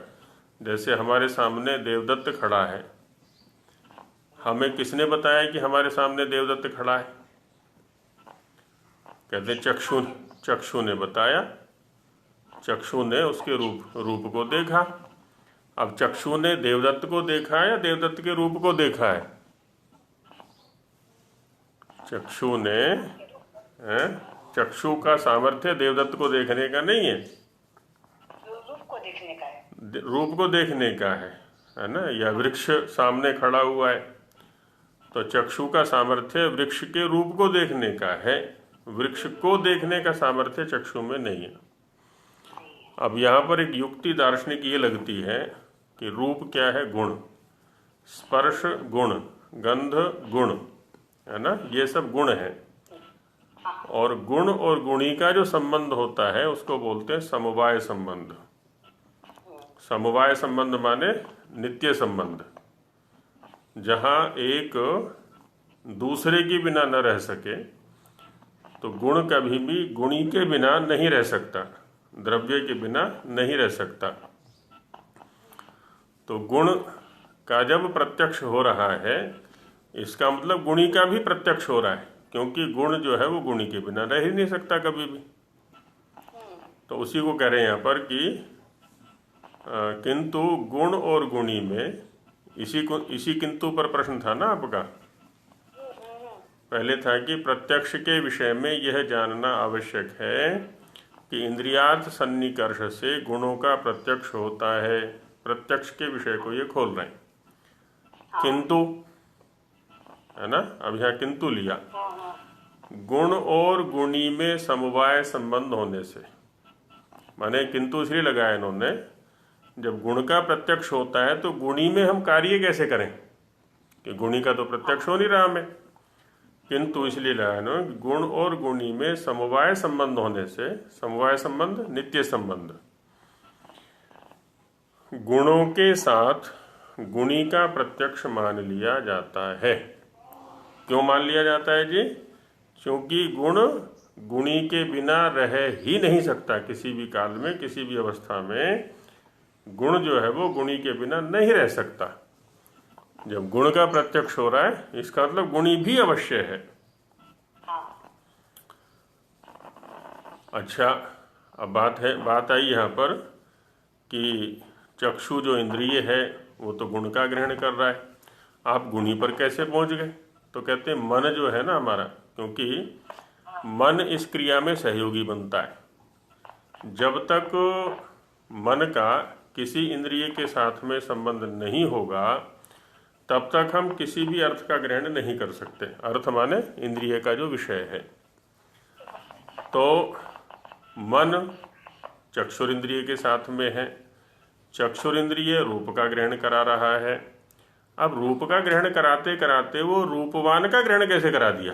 जैसे हमारे सामने देवदत्त खड़ा है, हमें किसने बताया कि हमारे सामने देवदत्त खड़ा है? कहते हैं चक्षु ने बताया। चक्षु ने उसके रूप को देखा। अब चक्षु ने देवदत्त को देखा है या देवदत्त के रूप को देखा है? चक्षु का सामर्थ्य देवदत्त को देखने का नहीं है, रूप को देखने का है। रूप को देखने का है ना। या वृक्ष सामने खड़ा हुआ है तो चक्षु का सामर्थ्य वृक्ष के रूप को देखने का है, वृक्ष को देखने का सामर्थ्य चक्षु में नहीं है। अब यहाँ पर एक युक्ति दार्शनिक ये लगती है कि रूप क्या है? गुण। स्पर्श गुण, गंध गुण, है ना। ये सब गुण है। और गुण और गुणी का जो संबंध होता है उसको बोलते हैं समवाय संबंध। समवाय संबंध माने नित्य संबंध, जहाँ एक दूसरे के बिना न रह सके। तो गुण कभी भी गुणी के बिना नहीं रह सकता, द्रव्य के बिना नहीं रह सकता। तो गुण का जब प्रत्यक्ष हो रहा है, इसका मतलब गुणी का भी प्रत्यक्ष हो रहा है, क्योंकि गुण जो है वो गुणी के बिना रह ही नहीं सकता कभी भी। तो उसी को कह रहे हैं यहाँ पर कि किंतु गुण और गुणी में इसी किंतु पर प्रश्न था ना आपका। पहले था कि प्रत्यक्ष के विषय में यह जानना आवश्यक है कि इंद्रियार्थ सन्निकर्ष से गुणों का प्रत्यक्ष होता है। प्रत्यक्ष के विषय को ये खोल रहे हैं। किंतु, है ना। अब यहाँ किंतु लिया। गुण और गुणी में समवाय संबंध होने से, माने किंतु इसलिए लगाया इन्होंने, जब गुण का प्रत्यक्ष होता है तो गुणी में हम कार्य कैसे करें, कि गुणी का तो प्रत्यक्ष हो नहीं रहा हमें। किंतु इसलिए लगाया ना, गुण और गुणी में समवाय संबंध होने से, समवाय संबंध नित्य संबंध, गुणों के साथ गुणी का प्रत्यक्ष मान लिया जाता है। क्यों मान लिया जाता है जी? क्योंकि गुण गुणी के बिना रह ही नहीं सकता। किसी भी काल में, किसी भी अवस्था में गुण जो है वो गुणी के बिना नहीं रह सकता। जब गुण का प्रत्यक्ष हो रहा है, इसका मतलब गुणी भी अवश्य है। अच्छा, अब बात आई यहाँ पर कि चक्षु जो इंद्रिय है वो तो गुण का ग्रहण कर रहा है, आप गुणी पर कैसे पहुँच गए? तो कहते हैं मन जो है ना हमारा, क्योंकि मन इस क्रिया में सहयोगी बनता है। जब तक मन का किसी इंद्रिय के साथ में संबंध नहीं होगा तब तक हम किसी भी अर्थ का ग्रहण नहीं कर सकते। अर्थ माने इंद्रिय का जो विषय है। तो मन चक्षुरिंद्रिय के साथ में है, चक्षुरिंद्रिय रूप का ग्रहण करा रहा है। अब रूप का ग्रहण कराते कराते वो रूपवान का ग्रहण कैसे करा दिया?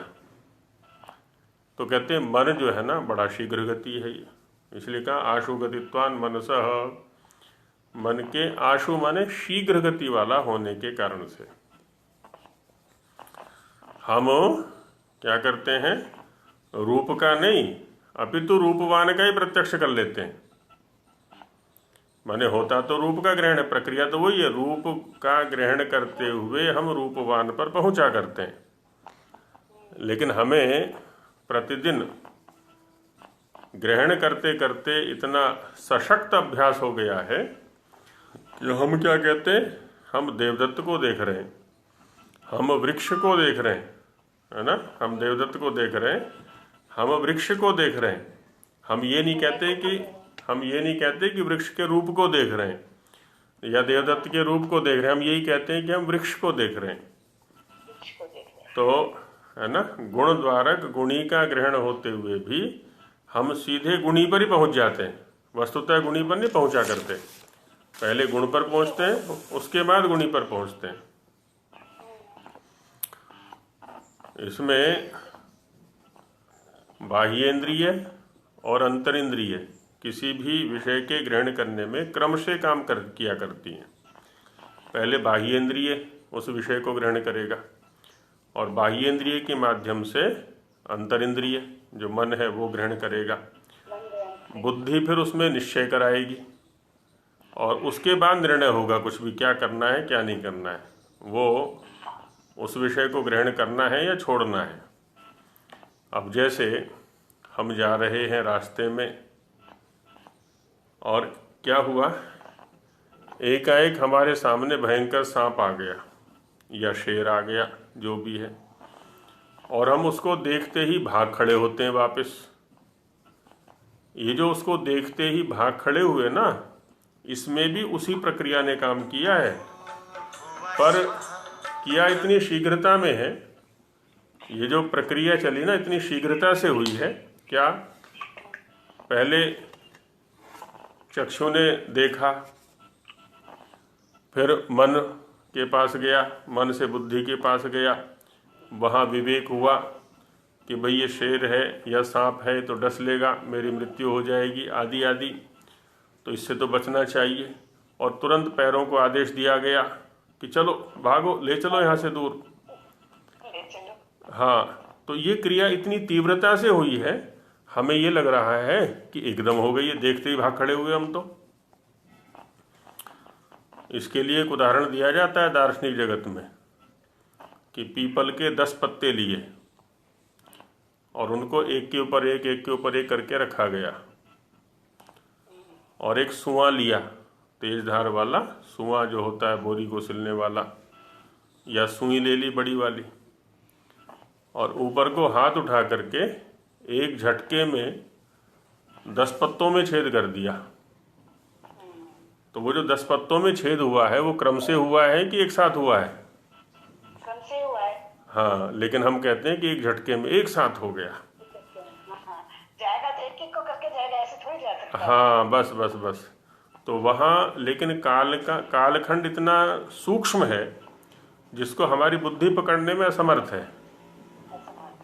तो कहते हैं मन जो है ना बड़ा शीघ्र गति है ये, इसलिए कहा आशु गतित्वान मनसः, मन के आशु माने शीघ्र गति वाला होने के कारण से हम क्या करते हैं, रूप का नहीं अपितु रूपवान का ही प्रत्यक्ष कर लेते हैं। माने होता तो रूप का ग्रहण है, प्रक्रिया तो वही है, रूप का ग्रहण करते हुए हम रूपवान पर पहुंचा करते हैं। लेकिन हमें प्रतिदिन ग्रहण करते करते इतना सशक्त अभ्यास हो गया है कि हम क्या कहते हैं, हम देवदत्त को देख रहे हैं, हम वृक्ष को देख रहे हैं, है ना, हम देवदत्त को देख रहे हैं, हम वृक्ष को देख रहे हैं। हम ये नहीं कहते कि वृक्ष के रूप को देख रहे हैं या देवदत्त के रूप को देख रहे हैं, हम यही कहते हैं कि हम वृक्ष को देख रहे हैं। तो है ना, गुण द्वारक गुणी का ग्रहण होते हुए भी हम सीधे गुणी पर ही पहुंच जाते हैं, वस्तुतः गुणी पर नहीं पहुंचा करते। पहले गुण पर पहुंचते हैं, उसके बाद गुणी पर पहुंचते हैं। इसमें बाह्येंद्रिय और अंतरिंद्रिय किसी भी विषय के ग्रहण करने में क्रम से काम किया करती हैं। पहले बाह्येंद्रिय उस विषय को ग्रहण करेगा और बाह्येंद्रिय के माध्यम से अंतरिंद्रिय जो मन है वो ग्रहण करेगा। बुद्धि फिर उसमें निश्चय कराएगी और उसके बाद निर्णय होगा कुछ भी क्या करना है क्या नहीं करना है, वो उस विषय को ग्रहण करना है या छोड़ना है। अब जैसे हम जा रहे हैं रास्ते में और क्या हुआ, एकाएक हमारे सामने भयंकर सांप आ गया या शेर आ गया, जो भी है, और हम उसको देखते ही भाग खड़े होते हैं वापस। ये जो उसको देखते ही भाग खड़े हुए ना, इसमें भी उसी प्रक्रिया ने काम किया है, पर किया इतनी शीघ्रता में है। ये जो प्रक्रिया चली ना इतनी शीघ्रता से हुई है। क्या, पहले चक्षु ने देखा, फिर मन के पास गया, मन से बुद्धि के पास गया, वहाँ विवेक हुआ कि भाई ये शेर है या सांप है तो डस लेगा, मेरी मृत्यु हो जाएगी आदि आदि, तो इससे तो बचना चाहिए। और तुरंत पैरों को आदेश दिया गया कि चलो भागो, ले चलो यहाँ से दूर। हाँ, तो ये क्रिया इतनी तीव्रता से हुई है, हमें ये लग रहा है कि एकदम हो गई है, देखते ही भाग खड़े हुए हम तो। इसके लिए एक उदाहरण दिया जाता है दार्शनिक जगत में कि पीपल के 10 पत्ते लिए और उनको एक के ऊपर एक करके रखा गया, और एक सुआ लिया, तेज धार वाला सुआ जो होता है बोरी को सिलने वाला, या सुई ले ली बड़ी वाली, और ऊपर को हाथ उठा करके एक झटके में 10 पत्तों में छेद कर दिया। तो वो जो 10 पत्तों में छेद हुआ है वो क्रम से हुआ है कि एक साथ हुआ है? क्रम से हुआ है। हाँ, लेकिन हम कहते हैं कि एक झटके में एक साथ हो गया। जाएगा तो एक को करके जाएगा, ऐसे थोड़ी जा सकता। हाँ, बस। तो वहाँ लेकिन कालखंड इतना सूक्ष्म है जिसको हमारी बुद्धि पकड़ने में असमर्थ है।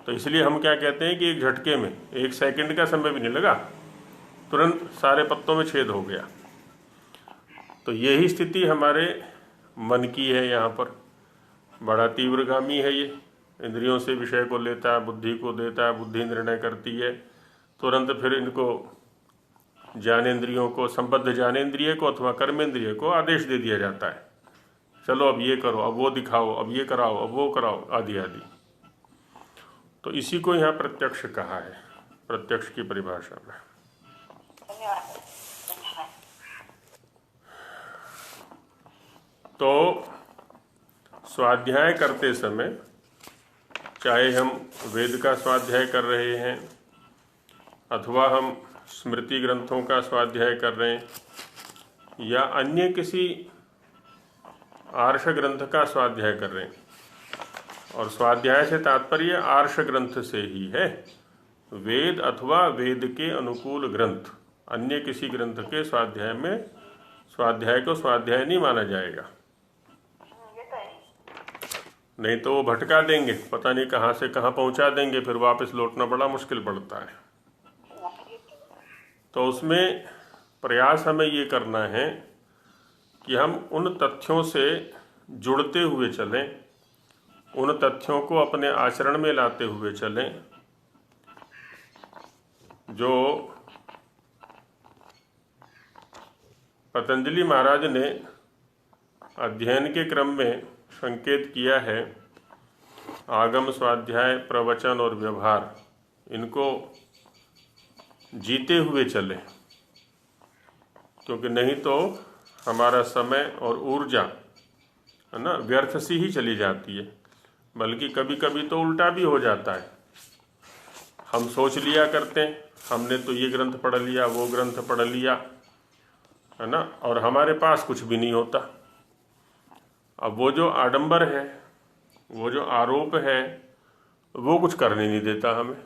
तो इसलिए हम क्या कहते हैं कि एक झटके में, 1 सेकंड का समय भी नहीं लगा, तुरंत सारे पत्तों में छेद हो गया। तो यही स्थिति हमारे मन की है। यहाँ पर बड़ा तीव्रगामी है ये, इंद्रियों से विषय को लेता है, बुद्धि को देता है, बुद्धि निर्णय करती है, तुरंत फिर इनको ज्ञानेंद्रियों को, संबद्ध ज्ञानेंद्रिय को अथवा कर्मेंद्रिय को आदेश दे दिया जाता है, चलो अब ये करो, अब वो दिखाओ, अब ये कराओ, अब वो कराओ, आदि आदि। तो इसी को यहाँ प्रत्यक्ष कहा है, प्रत्यक्ष की परिभाषा में। तो स्वाध्याय करते समय, चाहे हम वेद का स्वाध्याय कर रहे हैं अथवा हम स्मृति ग्रंथों का स्वाध्याय कर रहे हैं या अन्य किसी आर्ष ग्रंथ का स्वाध्याय कर रहे हैं, और स्वाध्याय से तात्पर्य आर्ष ग्रंथ से ही है, वेद अथवा वेद के अनुकूल ग्रंथ, अन्य किसी ग्रंथ के स्वाध्याय में स्वाध्याय को स्वाध्याय नहीं माना जाएगा। नहीं तो वो भटका देंगे, पता नहीं कहाँ से कहाँ पहुँचा देंगे, फिर वापस लौटना बड़ा मुश्किल पड़ता है। तो उसमें प्रयास हमें ये करना है कि हम उन तथ्यों से जुड़ते हुए चलें, उन तथ्यों को अपने आचरण में लाते हुए चलें जो पतंजलि महाराज ने अध्ययन के क्रम में संकेत किया है। आगम, स्वाध्याय, प्रवचन और व्यवहार, इनको जीते हुए चले, क्योंकि नहीं तो हमारा समय और ऊर्जा है ना व्यर्थ सी ही चली जाती है। बल्कि कभी कभी तो उल्टा भी हो जाता है। हम सोच लिया करते हैं हमने तो ये ग्रंथ पढ़ लिया, वो ग्रंथ पढ़ लिया, है ना, और हमारे पास कुछ भी नहीं होता। अब वो जो आडंबर है, वो जो आरोप है, वो कुछ करने नहीं देता हमें,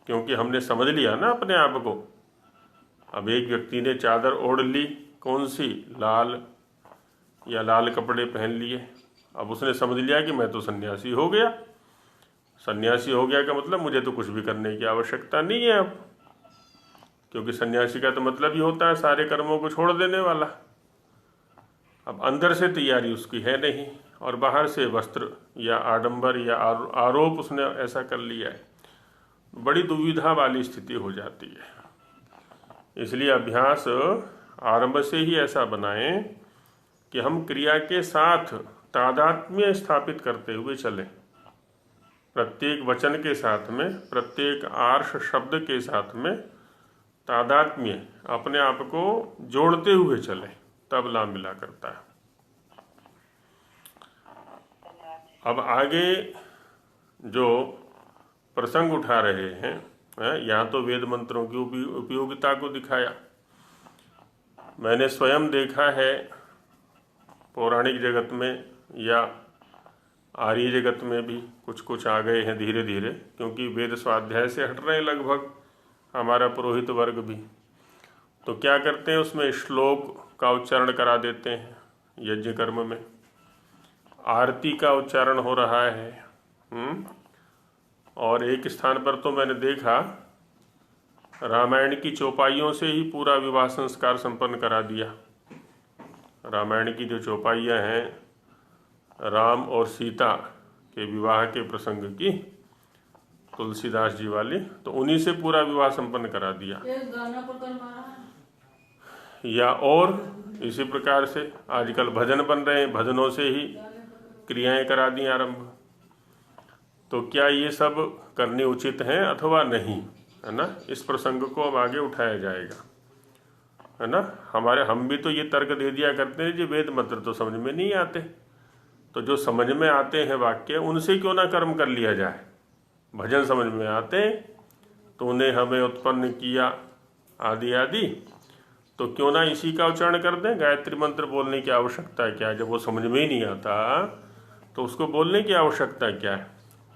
क्योंकि हमने समझ लिया ना अपने आप को। अब एक व्यक्ति ने चादर ओढ़ ली, कौन सी, लाल, या लाल कपड़े पहन लिए। अब उसने समझ लिया कि मैं तो सन्यासी हो गया। सन्यासी हो गया का मतलब मुझे तो कुछ भी करने की आवश्यकता नहीं है अब, क्योंकि सन्यासी का तो मतलब ही होता है सारे कर्मों को छोड़ देने वाला। अब अंदर से तैयारी उसकी है नहीं, और बाहर से वस्त्र या आडंबर या आरोप उसने ऐसा कर लिया है। बड़ी दुविधा वाली स्थिति हो जाती है। इसलिए अभ्यास आरंभ से ही ऐसा बनाएं कि हम क्रिया के साथ तादात्म्य स्थापित करते हुए चलें। प्रत्येक वचन के साथ में, प्रत्येक आर्ष शब्द के साथ में तादात्म्य, अपने आप को जोड़ते हुए चलें, तब लाभ मिला करता है। अब आगे जो प्रसंग उठा रहे हैं, यहाँ तो वेद मंत्रों की उपयोगिता को दिखाया। मैंने स्वयं देखा है पौराणिक जगत में या आर्य जगत में भी कुछ कुछ आ गए हैं धीरे धीरे, क्योंकि वेद स्वाध्याय से हट रहे हैं लगभग हमारा पुरोहित वर्ग भी। तो क्या करते हैं, उसमें श्लोक का उच्चारण करा देते हैं। यज्ञ कर्म में आरती का उच्चारण हो रहा है। और एक स्थान पर तो मैंने देखा रामायण की चौपाइयों से ही पूरा विवाह संस्कार संपन्न करा दिया। रामायण की जो चौपाइयाँ हैं राम और सीता के विवाह के प्रसंग की, तुलसीदास जी वाली, तो उन्हीं से पूरा विवाह संपन्न करा दिया। एक गाना पकड़ मारा है। या और इसी प्रकार से आजकल भजन बन रहे हैं, भजनों से ही क्रियाएं करा दी आरंभ। तो क्या ये सब करनी उचित है अथवा नहीं, है ना? इस प्रसंग को अब आगे उठाया जाएगा, है ना। हम भी तो ये तर्क दे दिया करते हैं जी वेद मंत्र तो समझ में नहीं आते, तो जो समझ में आते हैं वाक्य उनसे क्यों ना कर्म कर लिया जाए। भजन समझ में आते हैं, तूने हमें उत्पन्न किया आदि आदि, तो क्यों ना इसी का उच्चारण कर दें। गायत्री मंत्र बोलने की आवश्यकता क्या है? जब वो समझ में ही नहीं आता तो उसको बोलने की आवश्यकता क्या है?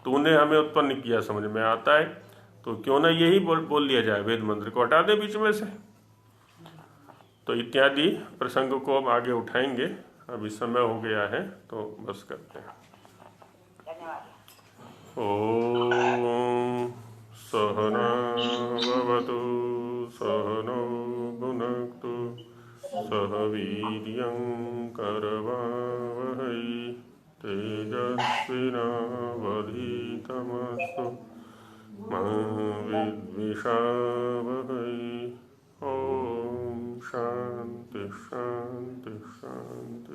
तूने हमें उत्पन्न किया समझ में आता है, तो क्यों ना यही बोल लिया जाए, वेद मंत्र को हटा दे बीच में से। तो इत्यादि प्रसंग को अब आगे उठाएंगे। अभी समय हो गया है तो बस करते हैं। ओम सहना भवतु सहनो भुनक्तु सह वीर्यं करवावहै तेजस्विनावधीतमस्तु मा विद्विषावहै। ओम शांति शांति शांति।